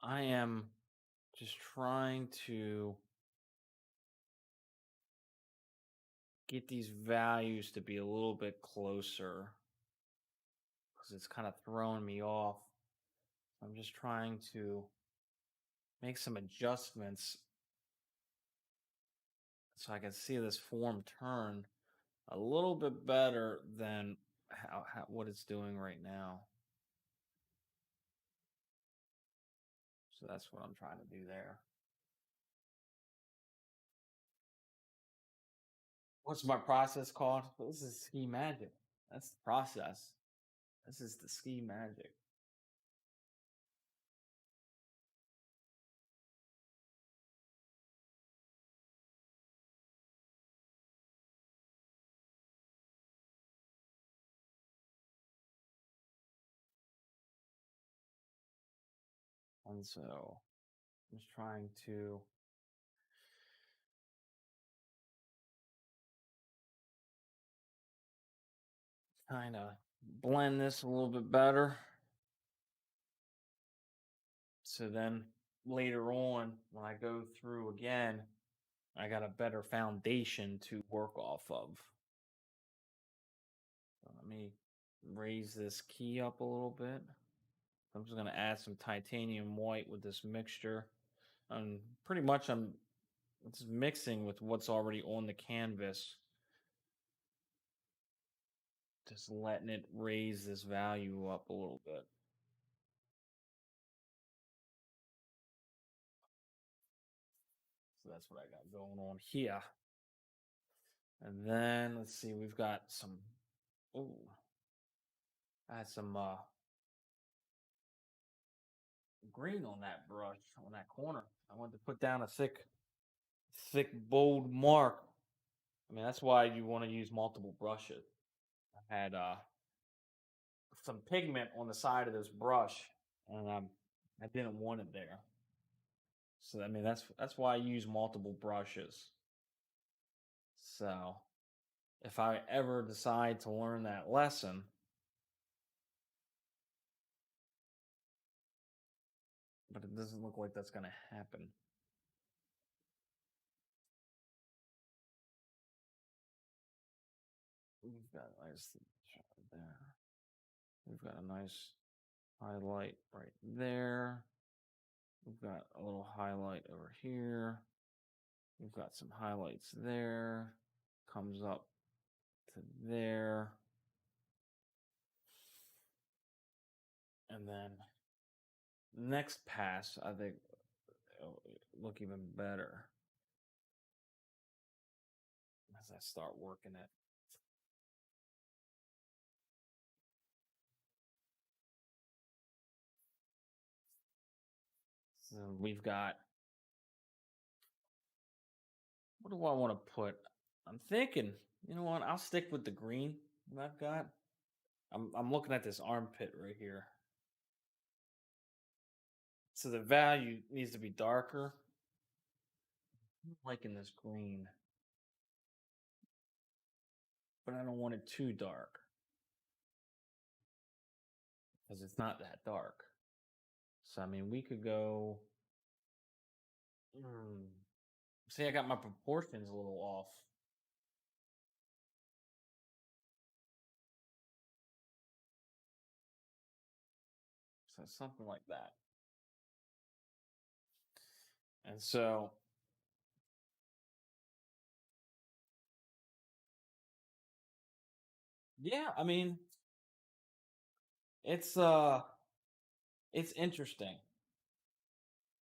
A: I am just trying to get these values to be a little bit closer because it's kind of throwing me off. I'm just trying to make some adjustments so I can see this form turn a little bit better than how what it's doing right now. So that's what I'm trying to do there. What's my process called? This is ski magic. That's the process. This is the ski magic. And so I'm just trying to kind of blend this a little bit better. So then later on, when I go through again, I got a better foundation to work off of. So let me raise this key up a little bit. I'm just going to add some titanium white with this mixture. Pretty much I'm just mixing with what's already on the canvas. Just letting it raise this value up a little bit. So that's what I got going on here. And then let's see, we've got some, oh, I had some green on that brush, on that corner. I wanted to put down a thick thick, bold mark. I mean, that's why you want to use multiple brushes. I had some pigment on the side of this brush, and I didn't want it there. So I mean, that's why I use multiple brushes. So if I ever decide to learn that lesson, but it doesn't look like that's going to happen. We've got a nice shot there. We've got a nice highlight right there. We've got a little highlight over here. We've got some highlights there. Comes up to there. And then next pass, I think it'll look even better as I start working it. So we've got, what do I want to put? I'm thinking, you know what? I'll stick with the green that I've got. I'm looking at this armpit right here. So the value needs to be darker. I'm liking this green, but I don't want it too dark because it's not that dark. So I mean, we could go. Mm, see, I got my proportions a little off. So something like that. And so, yeah, I mean, it's uh, it's interesting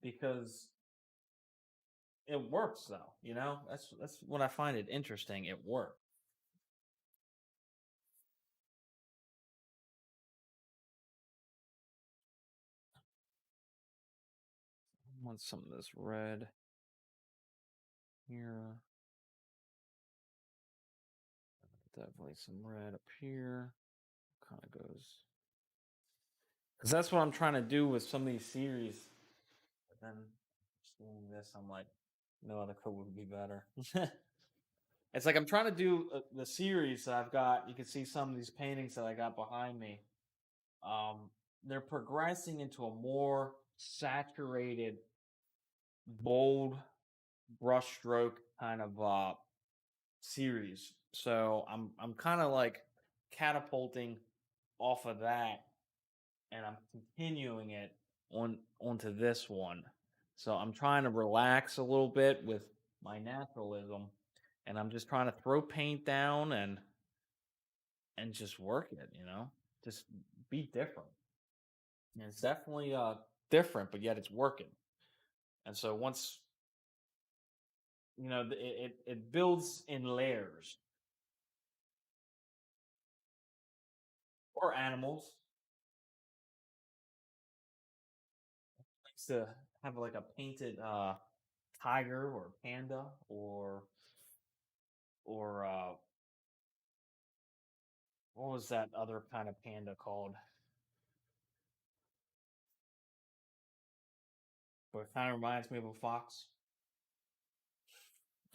A: because it works though. That's what I find it interesting. It works. I want some of this red here. Definitely some red up here. Kind of goes because that's what I'm trying to do with some of these series. But then just doing this, I'm like, no other color would be better. It's like I'm trying to do the series that I've got. You can see some of these paintings that I got behind me. Um, they're progressing into a more saturated, bold brushstroke kind of series. So I'm kind of like catapulting off of that, and I'm continuing it onto this one. So I'm trying to relax a little bit with my naturalism, and I'm just trying to throw paint down and just work it. Just be different. And it's definitely different, but yet it's working. And so once it builds in layers, or animals. Likes to have like a painted tiger or panda or what was that other kind of panda called? But it kind of reminds me of a fox.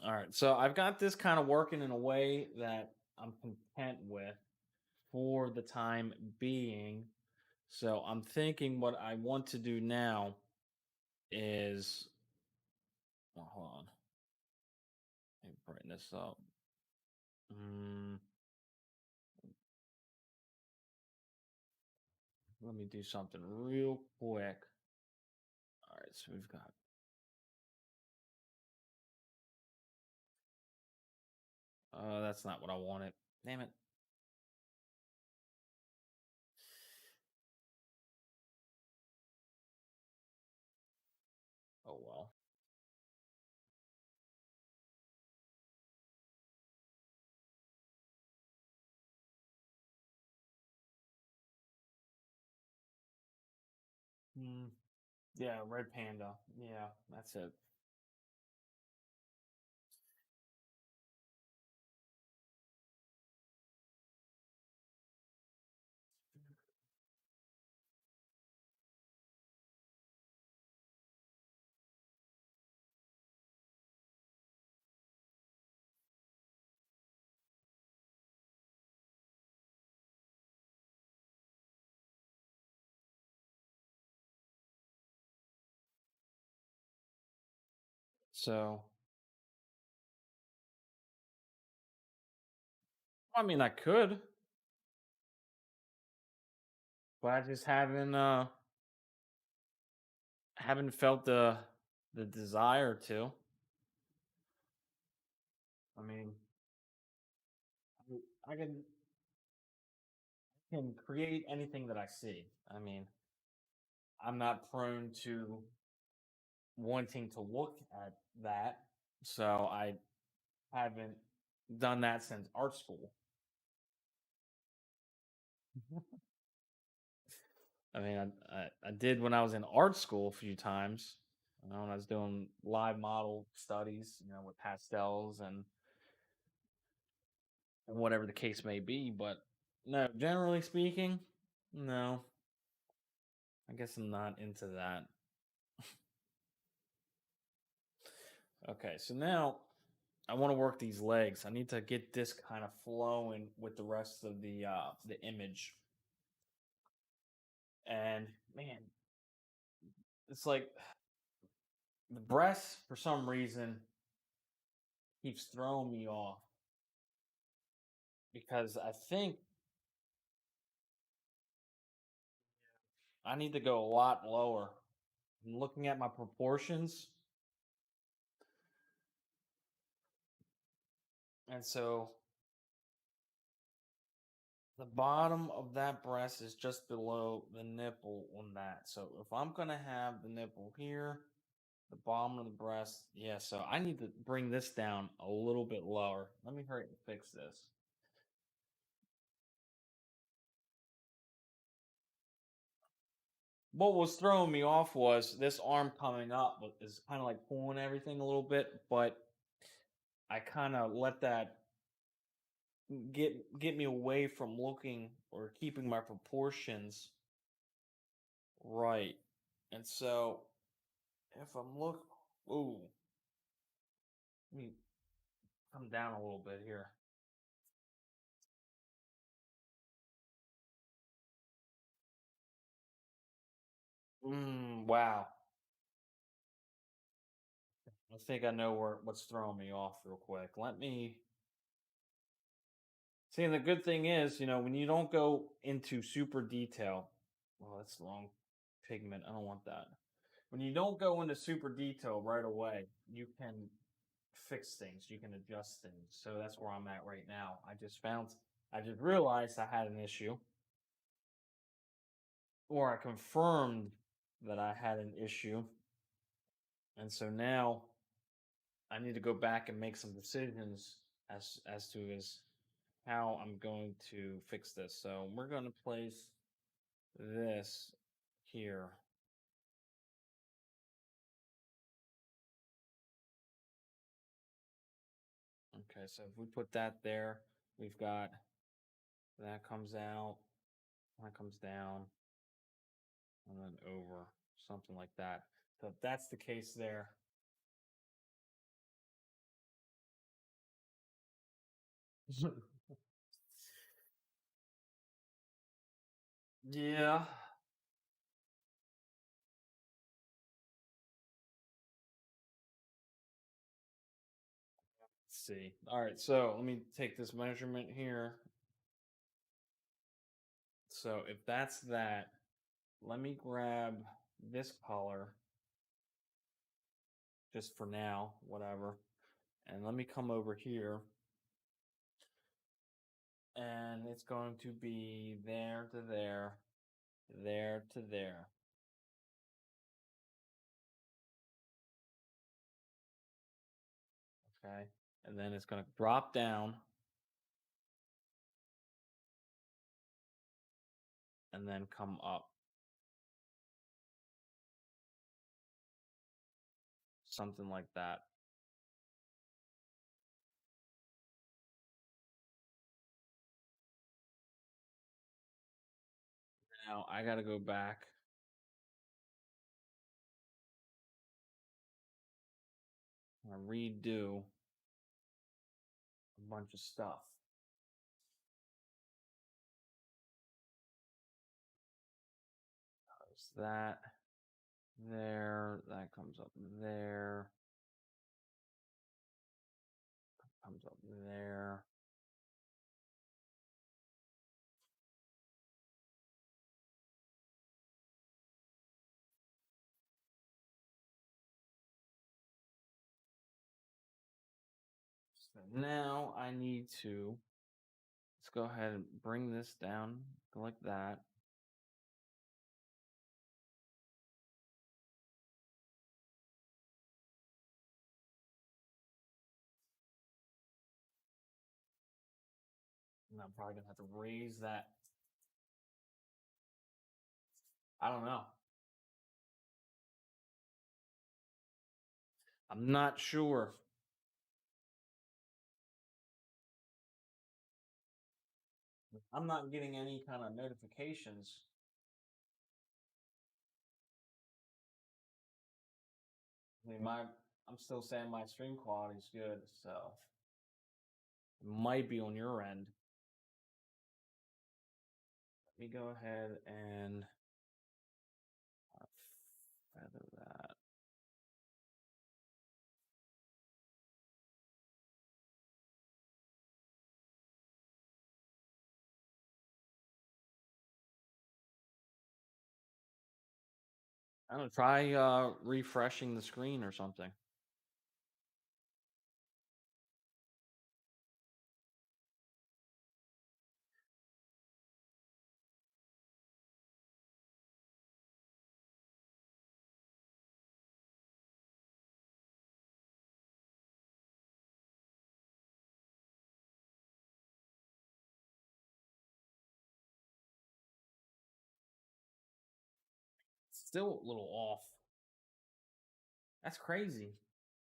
A: All right, so I've got this kind of working in a way that I'm content with for the time being. So I'm thinking what I want to do now is, well, hold on, let me brighten this up. Mm, Let me do something real quick. All right, so we've got. That's not what I wanted. Damn it. Oh well. Hmm. Yeah, red panda. Yeah, that's it. So, I mean, I could, but I just haven't felt the desire to. I mean, I can create anything that I see. I mean, I'm not prone to wanting to look at that, so I haven't done that since art school. I mean, I did when I was in art school a few times. When I was doing live model studies, with pastels and whatever the case may be. But no, generally speaking, no. I guess I'm not into that. Okay, so now I want to work these legs. I need to get this kind of flowing with the rest of the image. And man, it's like the breast for some reason keeps throwing me off because I think I need to go a lot lower. I'm looking at my proportions, and so the bottom of that breast is just below the nipple on that. So if I'm gonna have the nipple here, the bottom of the breast, yeah. So I need to bring this down a little bit lower. Let me hurry and fix this. What was throwing me off was this arm coming up is kind of like pulling everything a little bit, but I kind of let that get me away from looking or keeping my proportions right. And so if I'm look, ooh, let me come down a little bit here. Wow. I think I know what's throwing me off real quick. Let me see. And the good thing is, when you don't go into super detail, well, that's the wrong pigment. I don't want that. When you don't go into super detail right away, you can fix things, you can adjust things. So that's where I'm at right now. I just realized I had an issue, or I confirmed that I had an issue. And so now I need to go back and make some decisions as to is how I'm going to fix this. So we're going to place this here. Okay, so if we put that there, we've got that comes out, that comes down, and then over, something like that. So if that's the case there, yeah. Let's see. All right, so let me take this measurement here. So if that's that, let me grab this color just for now, whatever. And let me come over here and it's going to be there to there, there to there. Okay. And then it's going to drop down and then come up, something like that. Now I got to go back and redo a bunch of stuff. There's that there, that comes up there. comes up there. So now I need to, let's go ahead and bring this down like that. And I'm probably gonna have to raise that. I don't know. I'm not sure. I'm not getting any kind of notifications. I mean, I'm still saying my stream quality is good, so it might be on your end. Let me go ahead and feather that. I don't know, try refreshing the screen or something. Still a little off. That's crazy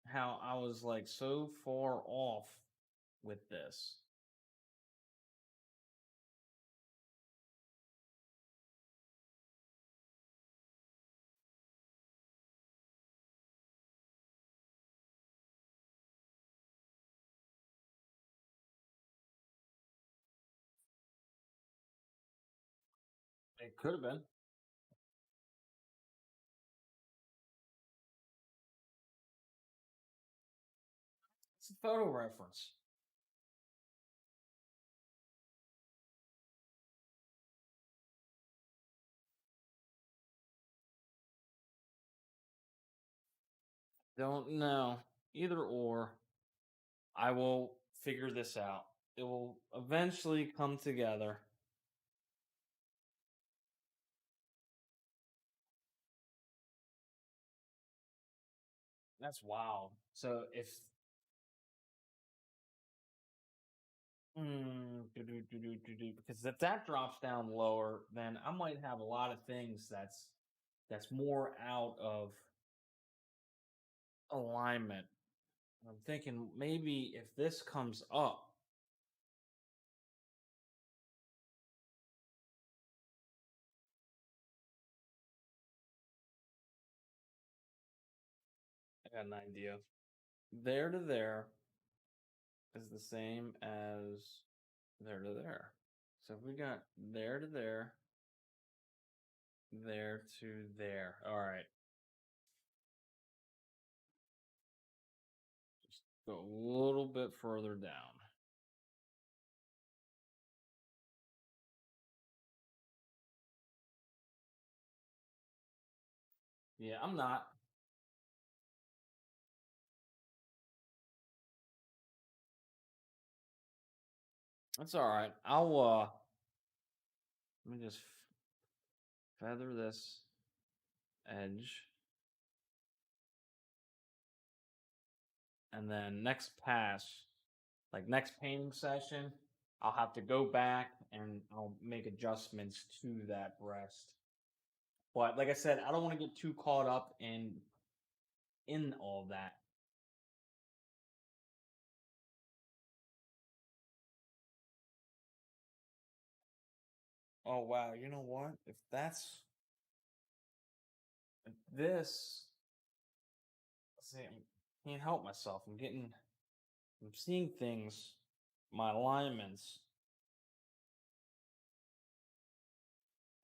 A: how I was like so far off with this. It could have been. It's a photo reference. Don't know. Either or. I will figure this out. It will eventually come together. That's wild. So if because if that drops down lower, then I might have a lot of things that's more out of alignment. I'm thinking maybe if this comes up, I got an idea. There to there is the same as there to there. So if we got there to there, there to there. All right. Just go a little bit further down. Yeah, I'm not. That's all right. Let me just feather this edge. And then next pass, like next painting session, I'll have to go back and I'll make adjustments to that breast. But like I said, I don't want to get too caught up in all that. Oh wow, you know what? If that's if this, see, I can't help myself. I'm seeing things, my alignments.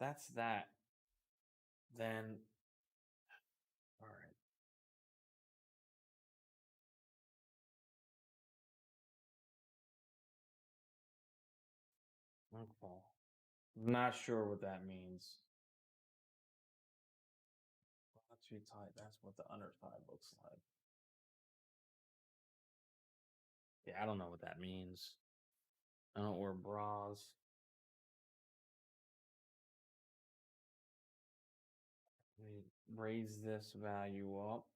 A: That's that. Then, all right. Not sure what that means. Not too tight. That's what the underside looks like. Yeah, I don't know what that means. I don't wear bras. Let me raise this value up.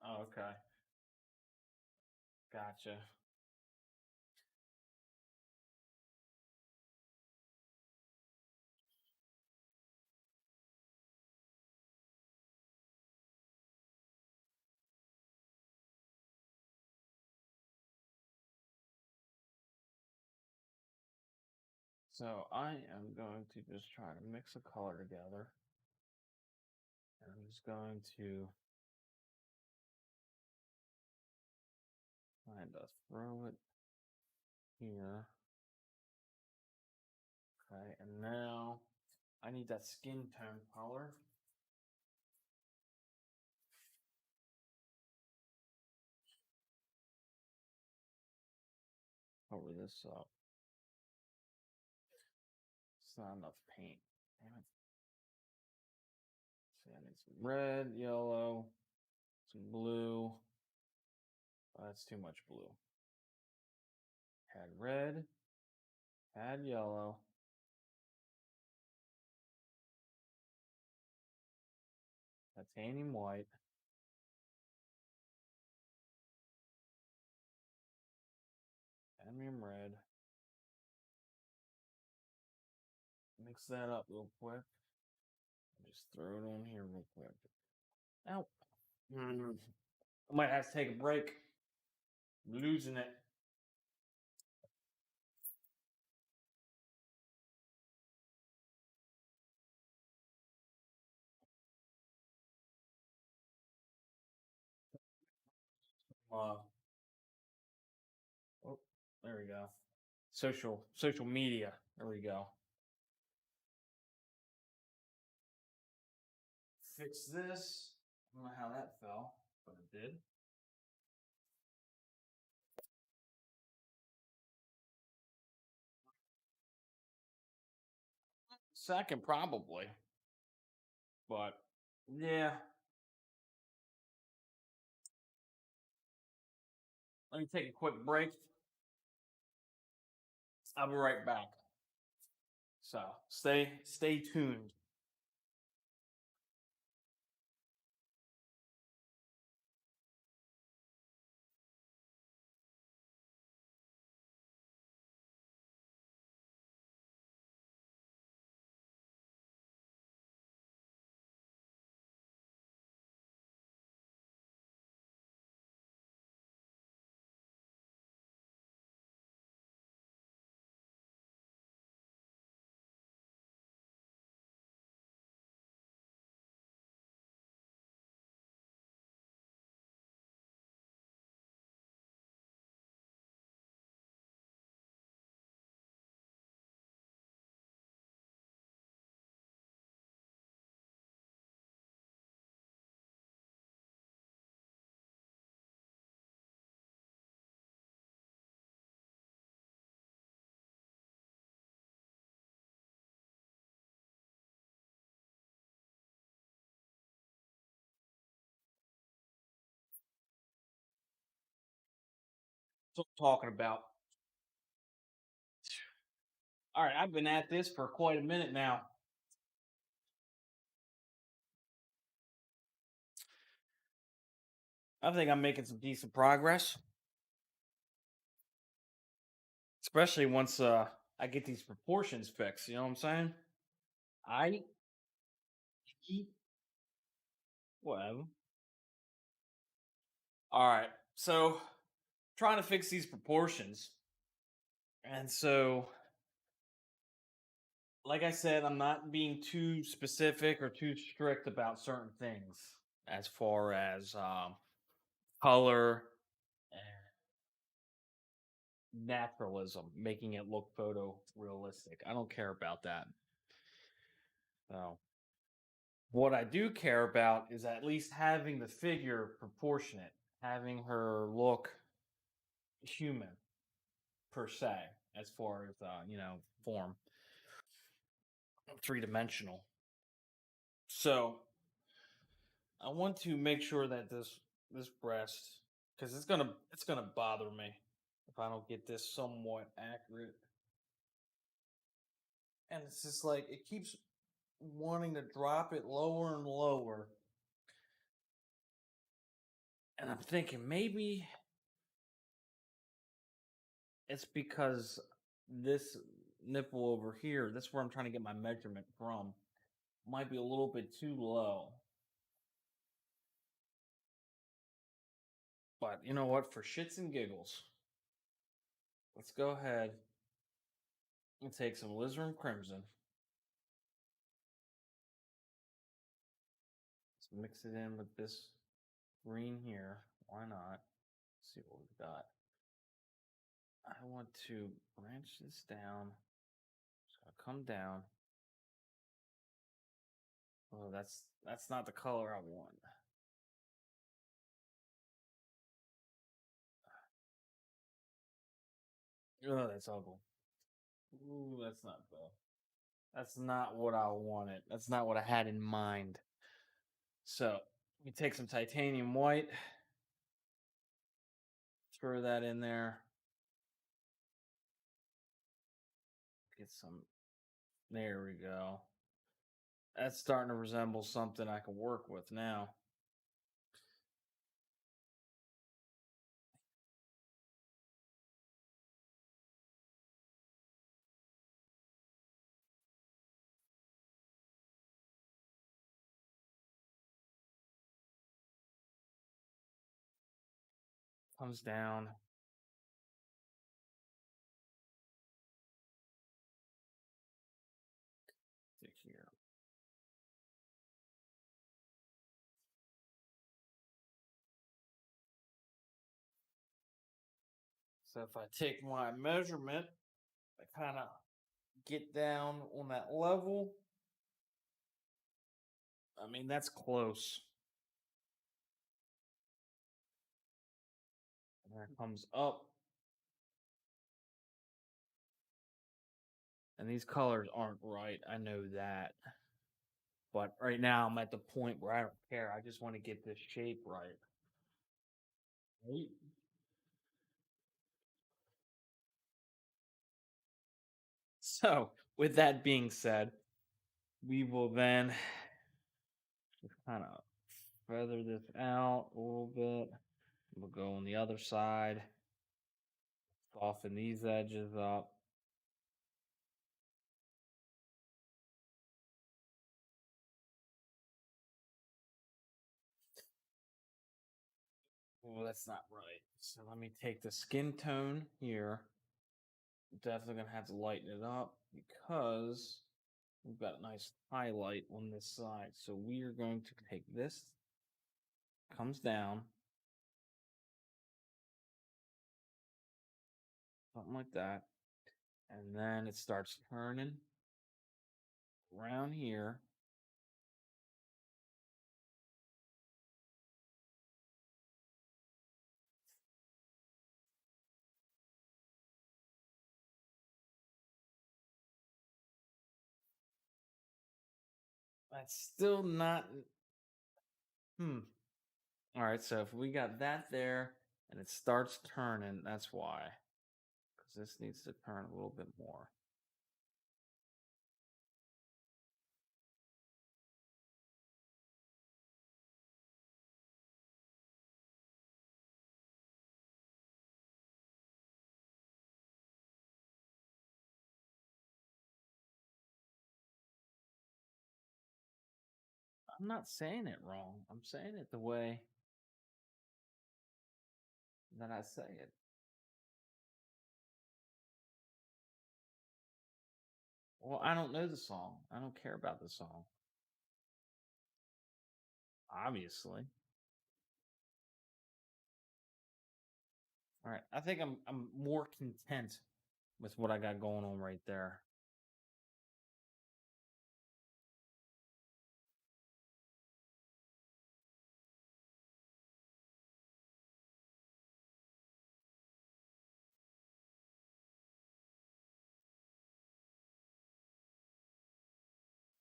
A: Oh, okay. Gotcha. So I am going to just try to mix a color together. And I'm just going to kind of throw it here. Okay, and now I need that skin tone color. Cover this up. It's not enough paint. Damn it. See, I need some red, yellow, some blue. Oh, that's too much blue. Add red, add yellow. Titanium white. Cadmium red. Mix that up real quick. Just throw it on here real quick. Ow. I might have to take a break. I'm losing it. Oh, there we go. Social media. There we go. Fix this. I don't know how that fell, but it did. Second, probably. But yeah. Let me take a quick break. I'll be right back. So stay tuned. That's what I'm talking about. All right, I've been at this for quite a minute now. I think I'm making some decent progress, especially once I get these proportions fixed. You know what I'm saying? I eat whatever. All right, so trying to fix these proportions, and so like I said, I'm not being too specific or too strict about certain things as far as color naturalism, making it look photorealistic. I don't care about that. So, what I do care about is at least having the figure proportionate, having her look human per se, as far as form, three dimensional. So I want to make sure that this breast, because it's gonna bother me if I don't get this somewhat accurate. And it's just like it keeps wanting to drop it lower and lower. And I'm thinking maybe it's because this nipple over here, that's where I'm trying to get my measurement from, might be a little bit too low. But you know what? For shits and giggles, let's go ahead and take some alizarin crimson. Let's mix it in with this green here. Why not? Let's see what we've got. I want to branch this down. It's gonna come down. Oh, that's not the color I want. Oh, that's ugly. Ooh, that's not good. That's not what I wanted. That's not what I had in mind. So we take some titanium white, throw that in there, get some. There we go. That's starting to resemble something I can work with now. Comes down. To here. So if I take my measurement, I kind of get down on that level. I mean, that's close. And then it comes up. And these colors aren't right. I know that. But right now I'm at the point where I don't care. I just want to get this shape right. Right? So, with that being said, we will then just kind of feather this out a little bit. We'll go on the other side, soften these edges up. Well, that's not right. So let me take the skin tone here. Definitely gonna have to lighten it up because we've got a nice highlight on this side. So we are going to take this, comes down, something like that, and then it starts turning around here. That's still not. Hmm. All right. So if we got that there and it starts turning, that's why. Because this needs to turn a little bit more. I'm not saying it wrong. I'm saying it the way that I say it. Well, I don't know the song. I don't care about the song. Obviously. All right. I think I'm more content with what I got going on right there.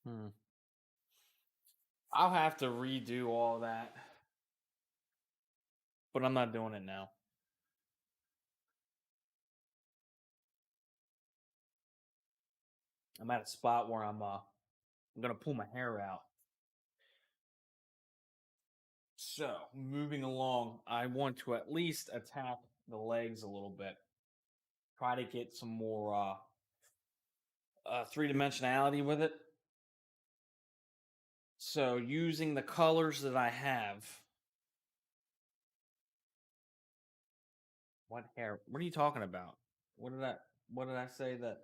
A: Hmm. I'll have to redo all that, but I'm not doing it now. I'm at a spot where I'm gonna pull my hair out. So moving along, I want to at least attack the legs a little bit. Try to get some more three dimensionality with it. So using the colors that I have. What hair? What are you talking about? What did I? What did I say that?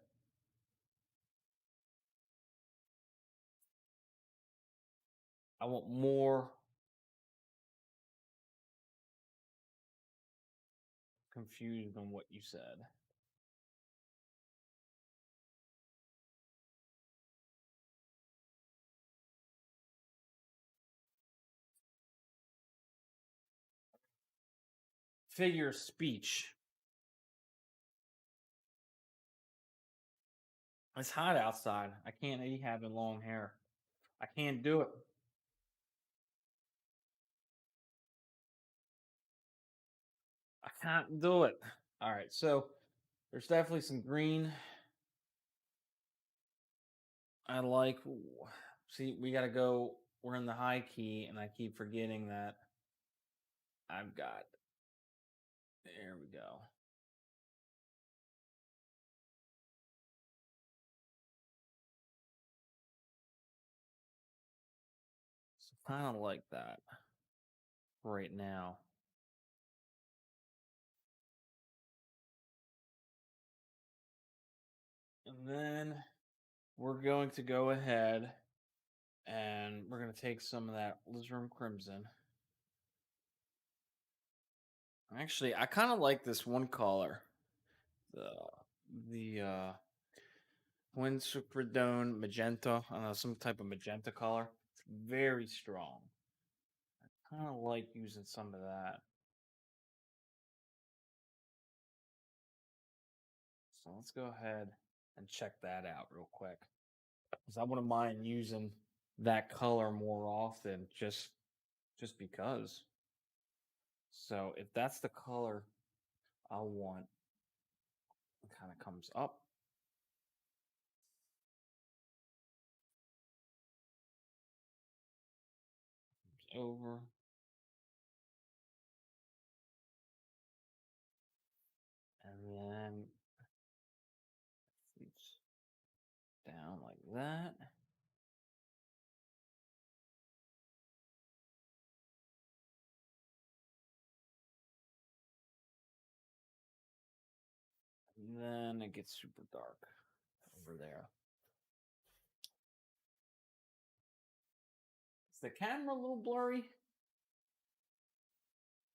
A: I want more. Confused on what you said. Figure of speech. It's hot outside. I can't be having long hair. I can't do it. I can't do it. All right. So there's definitely some green. I like. See, we got to go. We're in the high key, and I keep forgetting that I've got. There we go. So kind of like that right now. And then we're going to go ahead and we're going to take some of that Lizerum Crimson. Actually, I kind of like this one color. The the Twin Superdome Magenta. I don't know, some type of magenta color. It's very strong. Kind of like using some of that. So let's go ahead and check that out real quick. Because I wouldn't mind using that color more often just because. So if that's the color I want, it kind of comes up, over, and then it's down like that. And then it gets super dark over there. Is the camera a little blurry?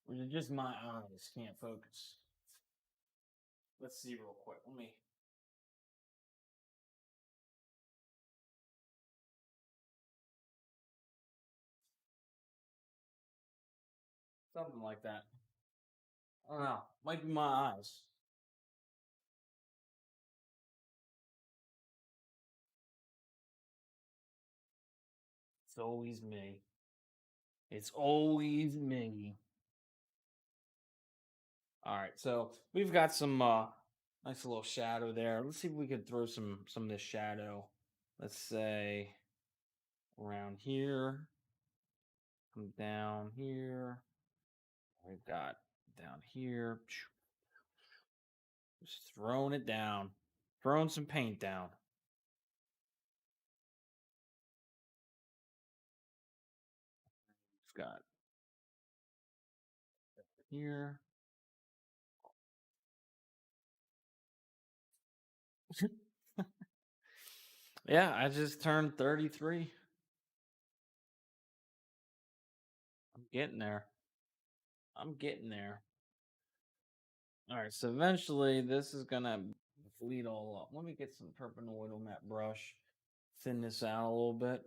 A: Or is it just my eyes can't focus? Let's see real quick. Let me. Something like that. I don't know. Might be my eyes. It's always me. It's always me. All right, so we've got some nice little shadow there. Let's see if we could throw some of this shadow. Let's say around here, come down here. We've got down here. Just throwing it down, throwing some paint down. We've got here. Yeah, I just turned 33. I'm getting there. I'm getting there. All right, so eventually this is gonna bleed all up. Let me get some terpenoid on that brush, thin this out a little bit,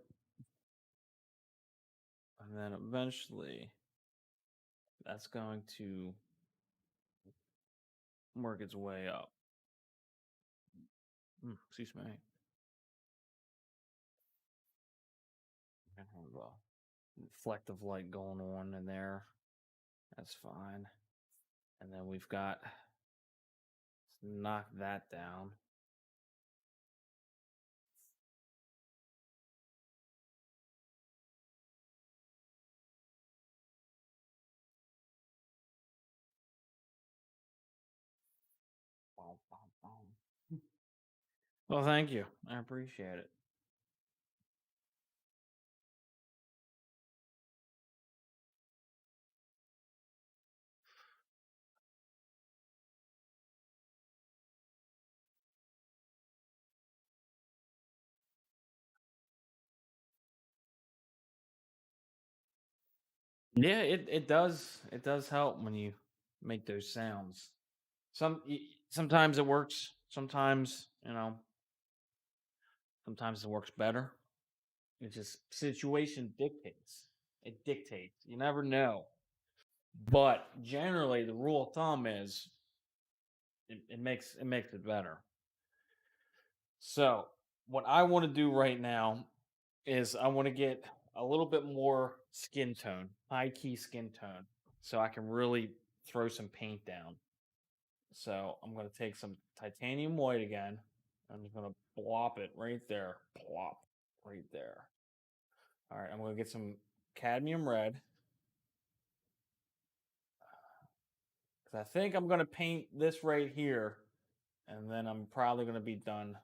A: and then eventually that's going to work its way up. Excuse me. I have reflective light going on in there. That's fine. And then we've got, let's knock that down. Boom, boom, boom. Well, thank you. I appreciate it. Yeah, it does help when you make those sounds. Sometimes it works. Sometimes it works better. It just situation dictates. It dictates. You never know. But generally, the rule of thumb is it makes it better. So what I want to do right now is I want to get a little bit more skin tone, high key skin tone, so I can really throw some paint down. So I'm going to take some titanium white again. I'm just going to plop it right there. Plop right there. All right, I'm going to get some cadmium red because I think I'm going to paint this right here, and then I'm probably going to be done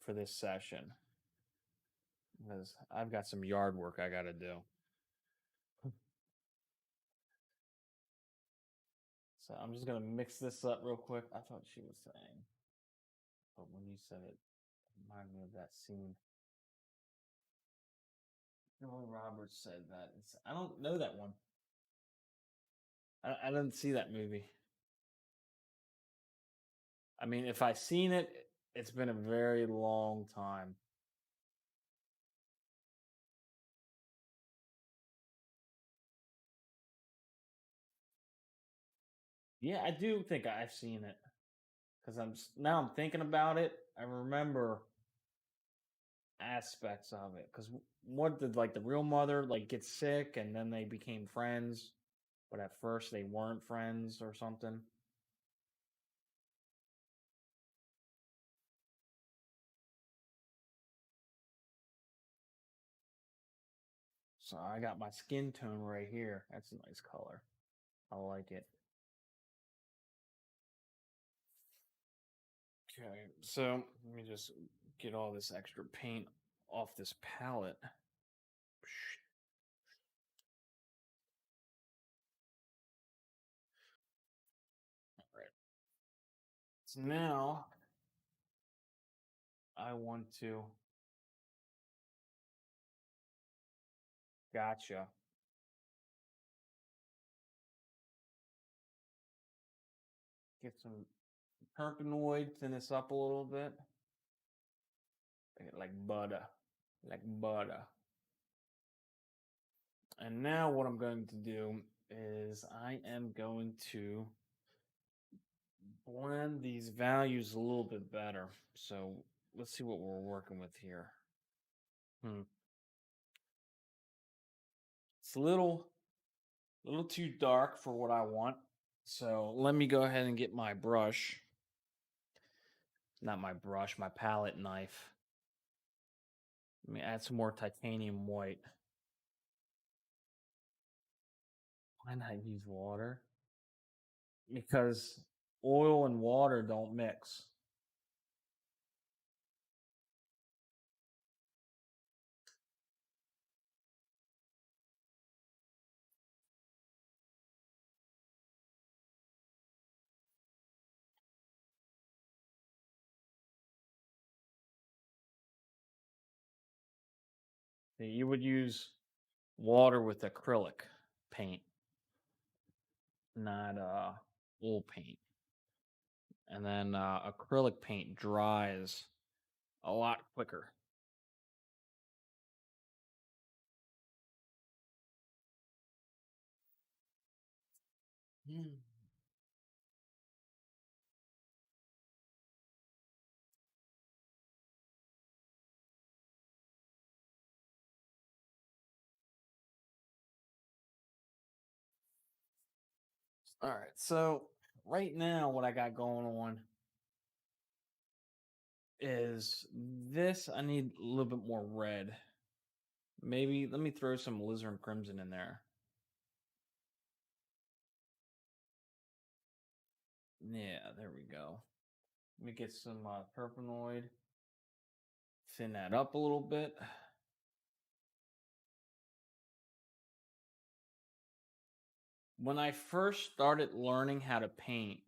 A: for this session because I've got some yard work I got to do. So I'm just going to mix this up real quick. I thought she was saying, but when you said it, reminded me of that scene. Julia Roberts said that. I don't know that one. I didn't see that movie. I mean, if I seen it, it's been a very long time. Yeah, I do think I've seen it because now I'm thinking about it. I remember aspects of it because what did like the real mother like get sick and then they became friends, but at first they weren't friends or something. So I got my skin tone right here. That's a nice color. I like it. Okay, so let me just get all this extra paint off this palette. All right. So now I want to, gotcha, get some terpenoid, thin this up a little bit. Make it like butter, like butter. And now what I'm going to do is I am going to blend these values a little bit better. So let's see what we're working with here. Hmm. It's a little too dark for what I want. So let me go ahead and get my brush. Not my brush, my palette knife. Let me add some more titanium white. Why not use water? Because oil and water don't mix. You would use water with acrylic paint, not oil paint. and then acrylic paint dries a lot quicker. Mm. All right, so right now, what I got going on is this. I need a little bit more red. Maybe let me throw some alizarin crimson in there. Yeah, there we go. Let me get some terpenoid. Thin that up a little bit. When I first started learning how to paint,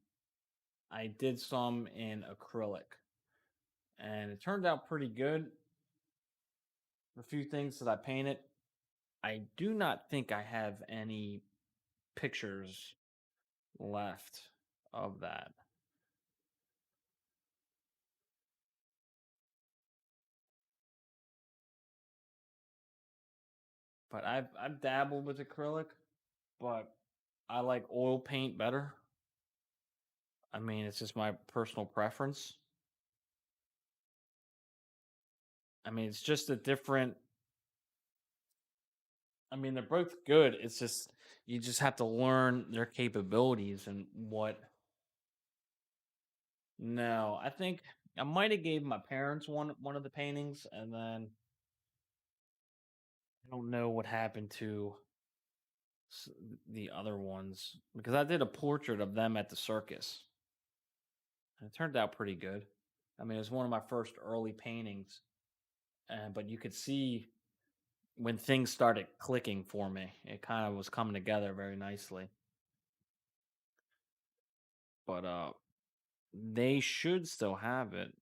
A: I did some in acrylic, and it turned out pretty good. A few things that I painted. I do not think I have any pictures left of that. But I've dabbled with acrylic, but I like oil paint better. I mean, it's just my personal preference. I mean, it's just a different. I mean, they're both good. It's just you just have to learn their capabilities and what. No, I think I might have gave my parents one of the paintings, and then I don't know what happened to s- the other ones because I did a portrait of them at the circus, and it turned out pretty good. I mean, it was one of my first early paintings, but you could see when things started clicking for me, it kind of was coming together very nicely. But they should still have it.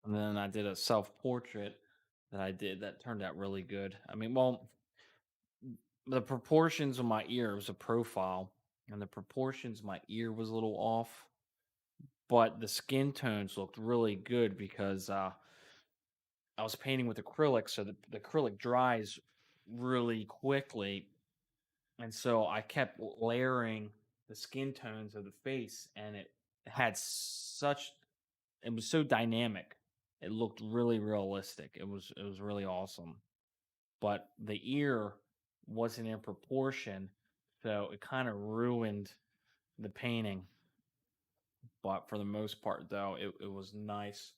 A: And then I did a self portrait that I did that turned out really good. I mean, well, the proportions of my ear was a profile, and the proportions of my ear was a little off, but the skin tones looked really good because I was painting with acrylic, so the acrylic dries really quickly, and so I kept layering the skin tones of the face, and it had such it was so dynamic. It looked really realistic. It was really awesome. But the ear wasn't in proportion, so it kind of ruined the painting. But for the most part, though, it was nice.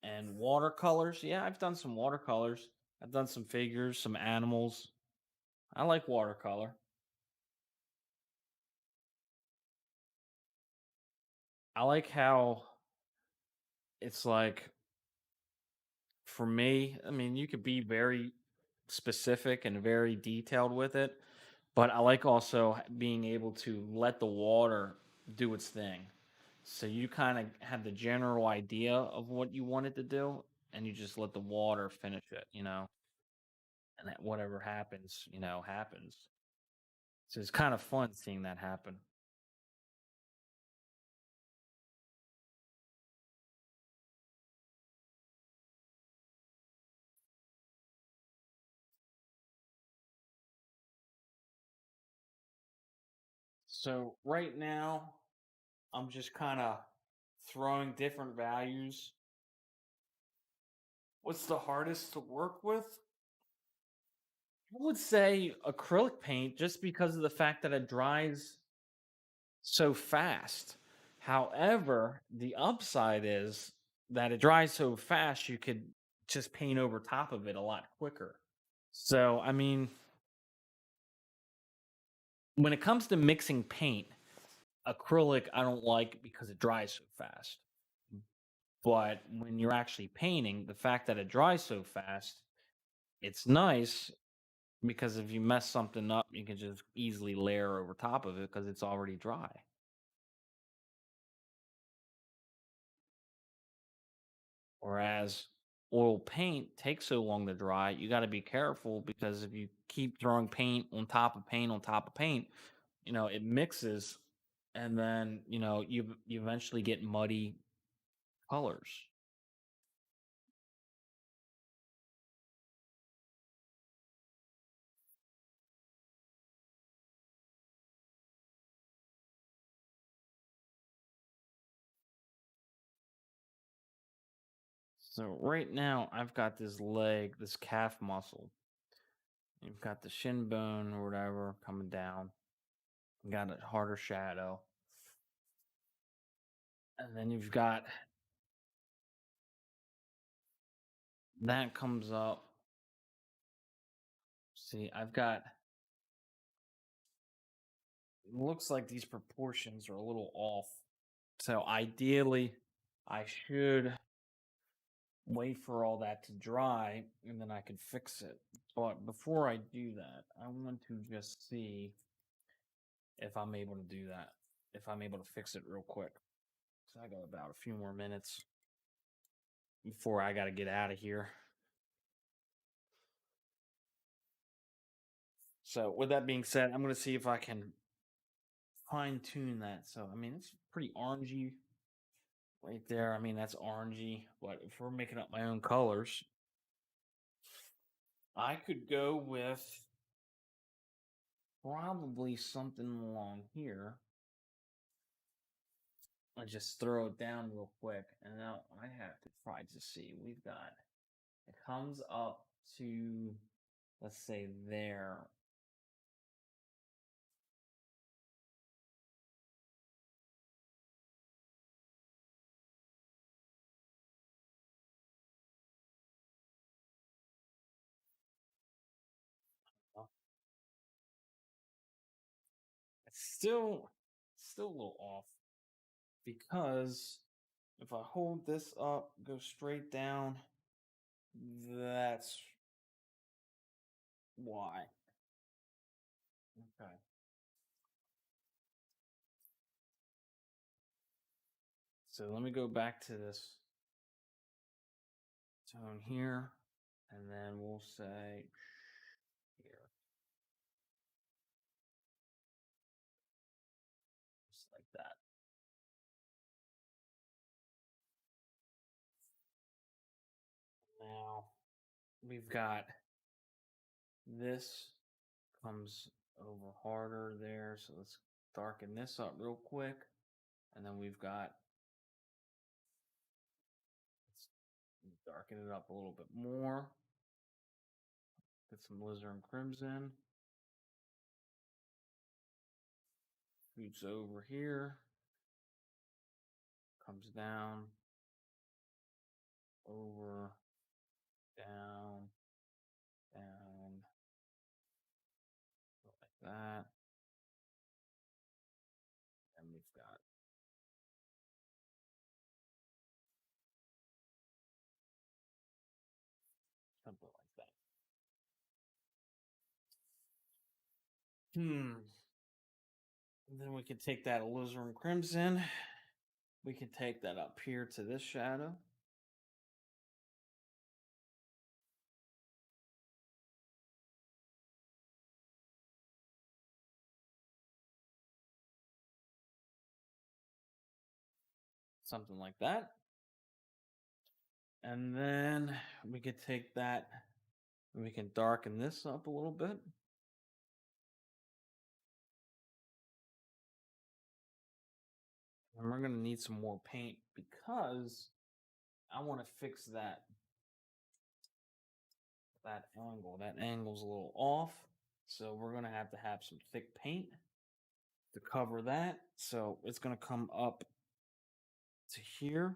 A: And watercolors, yeah, I've done some watercolors. I've done some figures, some animals. I like watercolor. I like how it's like for me, I mean, you could be very specific and very detailed with it, but I like also being able to let the water do its thing. So you kind of have the general idea of what you want it to do, and you just let the water finish it, and that whatever happens, happens. So it's kind of fun seeing that happen. So right now, I'm just kind of throwing different values. What's the hardest to work with? I would say acrylic paint just because of the fact that it dries so fast. However, the upside is that it dries so fast you could just paint over top of it a lot quicker. So, I mean, when it comes to mixing paint, acrylic I don't like because it dries so fast. But when you're actually painting, the fact that it dries so fast, it's nice because if you mess something up, you can just easily layer over top of it because it's already dry. Whereas oil paint takes so long to dry, you got to be careful because if you keep throwing paint on top of paint on top of paint, it mixes, and then you eventually get muddy colors. So right now I've got this leg, this calf muscle. You've got the shin bone or whatever coming down. You got a harder shadow. And then you've got that comes up. See, I've got it looks like these proportions are a little off. So ideally, I should wait for all that to dry and then I can fix it. But before I do that, I want to just see if I'm able to do that, if I'm able to fix it real quick. So I got about a few more minutes before I got to get out of here. So with that being said, I'm going to see if I can fine tune that. So I mean, it's pretty orangey right there. I mean, that's orangey, but if we're making up my own colors, I could go with probably something along here. I just throw it down real quick, and now I have to try to see. We've got it comes up to, let's say, there. Oh, it's still a little off because if I hold this up, go straight down, that's why. Okay. So let me go back to this tone here, and then we'll say here, just like that. Now we've got this comes over harder there, so let's darken this up real quick, and then we've got let's darken it up a little bit more. Get some alizarin crimson. Shoots over here, comes down, over, down, down, like that. And we've got something like that. And then we can take that alizarin crimson. We can take that up here to this shadow. Something like that. And then we could take that and we can darken this up a little bit. And we're going to need some more paint because I want to fix that angle. That angle's a little off. So we're going to have some thick paint to cover that. So it's going to come up to here.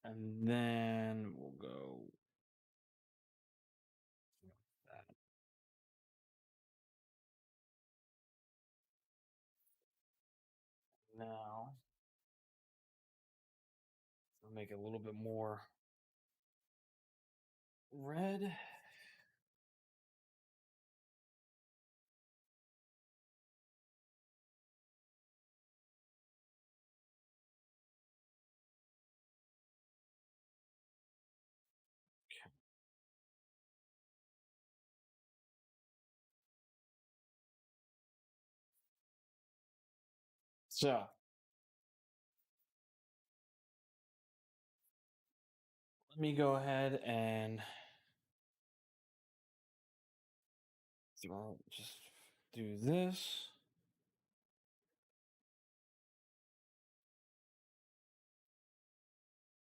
A: And then we'll go that. Now, I'll make it a little bit more red. So let me go ahead and just do this.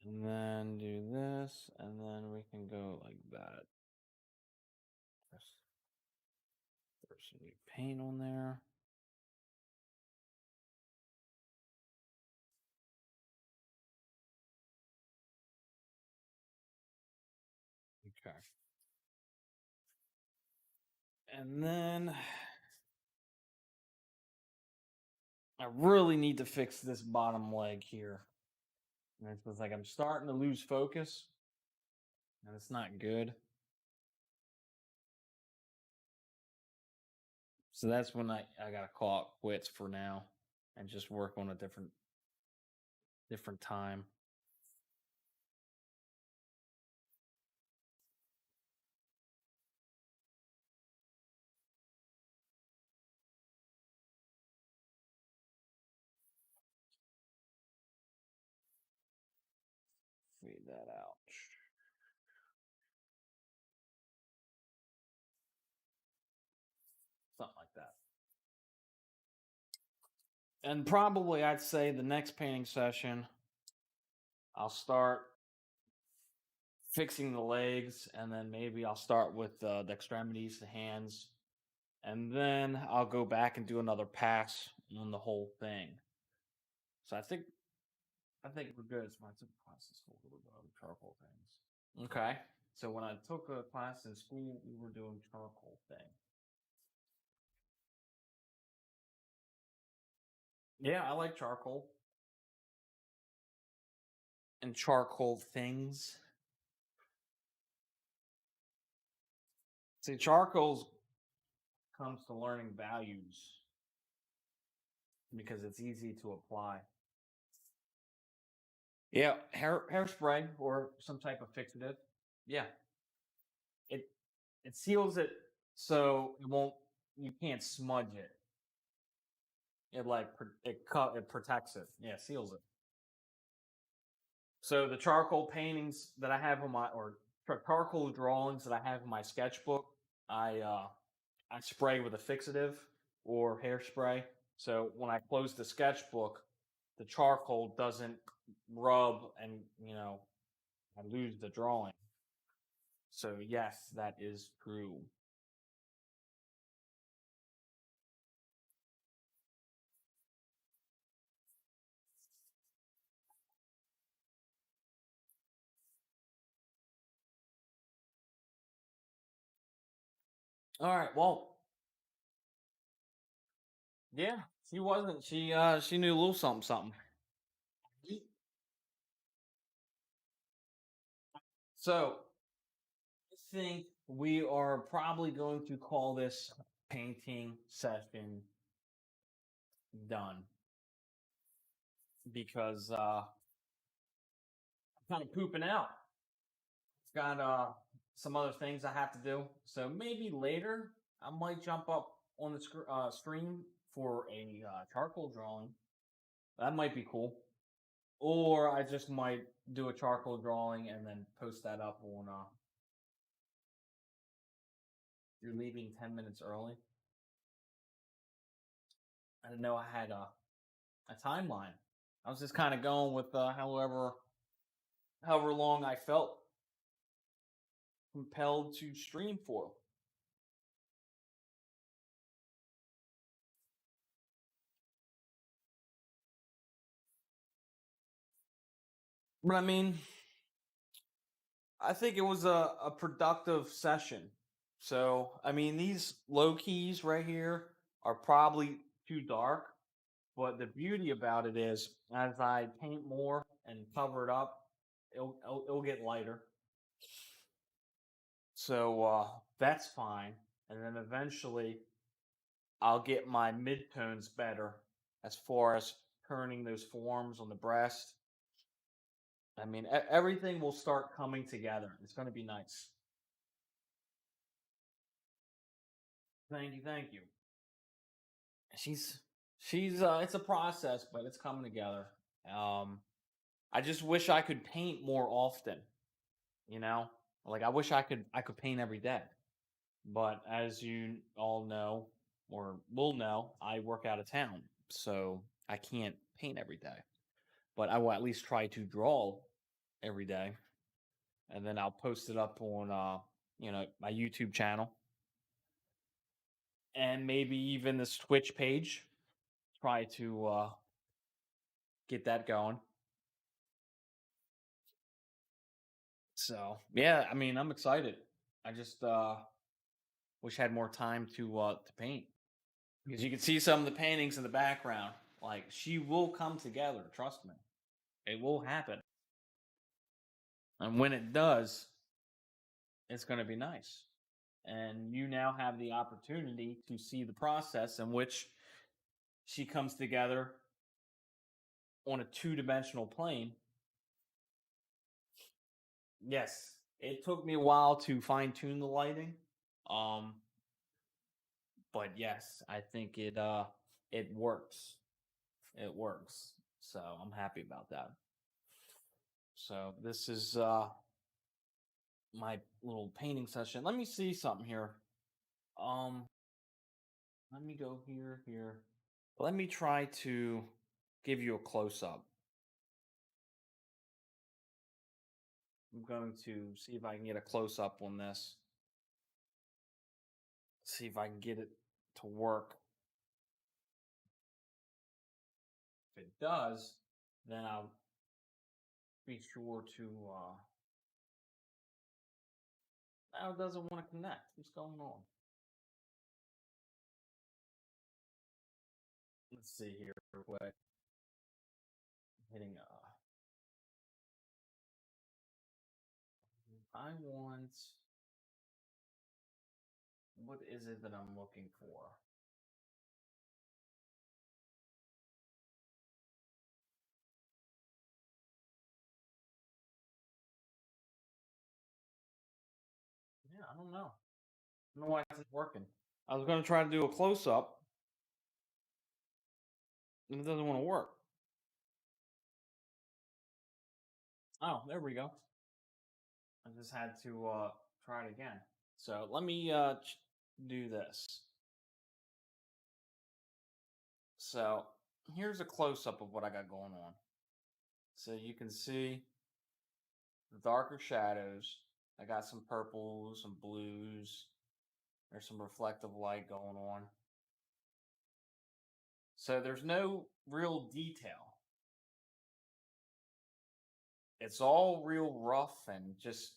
A: And then do this, and then we can go like that. Just throw some new paint on there. Okay. And then I really need to fix this bottom leg here. And it's like I'm starting to lose focus, and it's not good. So that's when I gotta call it quits for now and just work on a different time. Fade that out. Something like that. And probably I'd say the next painting session, I'll start fixing the legs, and then maybe I'll start with the extremities, the hands, and then I'll go back and do another pass on the whole thing. So I think we're good. So I took a class in school about charcoal things. Okay. So when I took a class in school, we were doing charcoal thing. Yeah, I like charcoal and charcoal things. See, charcoal's comes to learning values because it's easy to apply. Yeah, hairspray or some type of fixative. Yeah, it it seals it so it won't you can't smudge it. It like it protects it. Yeah, seals it. So the charcoal paintings that I have in my or charcoal drawings that I have in my sketchbook, I spray with a fixative or hairspray. So when I close the sketchbook, the charcoal doesn't rub and I lose the drawing. So yes, that is true. All right. Well, yeah, she wasn't. She knew a little something something. So I think we are probably going to call this painting session done because I'm kind of pooping out. Got some other things I have to do. So maybe later I might jump up on the stream for a charcoal drawing. That might be cool. Or I just might do a charcoal drawing and then post that up on. You're leaving 10 minutes early. I didn't know I had a timeline. I was just kind of going with however long I felt compelled to stream for. But I mean, I think it was a productive session. So, I mean, these low keys right here are probably too dark, but the beauty about it is as I paint more and cover it up, it'll get lighter. So, that's fine. And then eventually I'll get my midtones better as far as turning those forms on the breast. I mean, everything will start coming together. It's going to be nice. Thank you, thank you. She's She's it's a process, but it's coming together. Um, I just wish I could paint more often. You know, like I could paint every day. But as you all know, or will know, I work out of town, so I can't paint every day. But I will at least try to draw every day, and then I'll post it up on my YouTube channel and maybe even this Twitch page. Try to get that going. So yeah, I mean, I'm excited. I just wish I had more time to paint because you can see some of the paintings in the background. Like she will come together. Trust me, it will happen. And when it does, it's going to be nice. And you now have the opportunity to see the process in which she comes together on a two-dimensional plane. Yes, it took me a while to fine tune the lighting. Um, but yes, I think it works. It works. So I'm happy about that. So this is my little painting session. Let me see something here. Um, let me go here. Let me try to give you a close up. I'm going to see if I can get a close up on this. See if I can get it to work. If it does, then I'll be sure to. Now it doesn't want to connect. What's going on? Let's see here real quick. Hitting I want. What is it that I'm looking for? Yeah, I don't know. I don't know why it's working. I was going to try to do a close up, and it doesn't want to work. Oh, there we go. I just had to try it again. So let me do this. So here's a close up of what I got going on. So you can see the darker shadows. I got some purples, some blues. There's some reflective light going on. So there's no real detail. It's all real rough and just,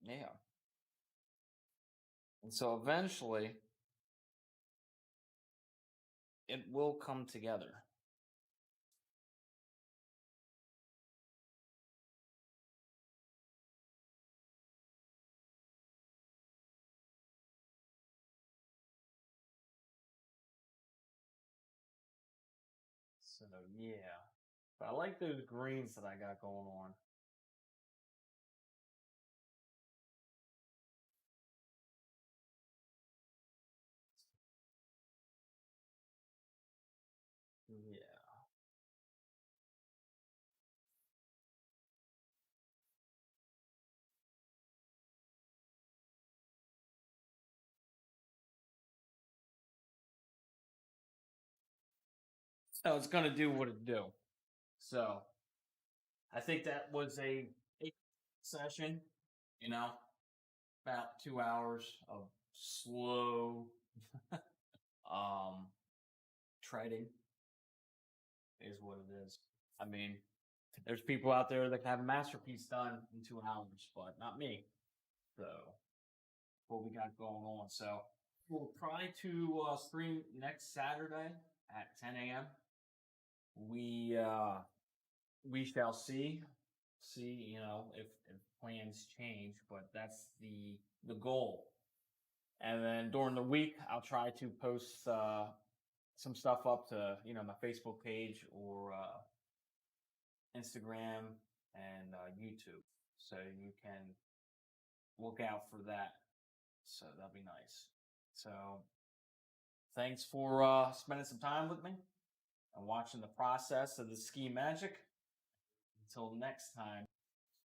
A: yeah. And so eventually it will come together. So yeah. But I like those greens that I got going on. Yeah. So it's gonna do what it do. So I think that was a session, you know, about 2 hours of slow um treading is what it is. I mean, there's people out there that can have a masterpiece done in 2 hours, but not me. So what we got going on. So we'll try to stream next Saturday at 10 a.m. We uh we shall see. See, if plans change, but that's the goal. And then during the week, I'll try to post some stuff up to my Facebook page or Instagram and YouTube, so you can look out for that. So that'll be nice. So thanks for spending some time with me and watching the process of the ski magic. Until next time.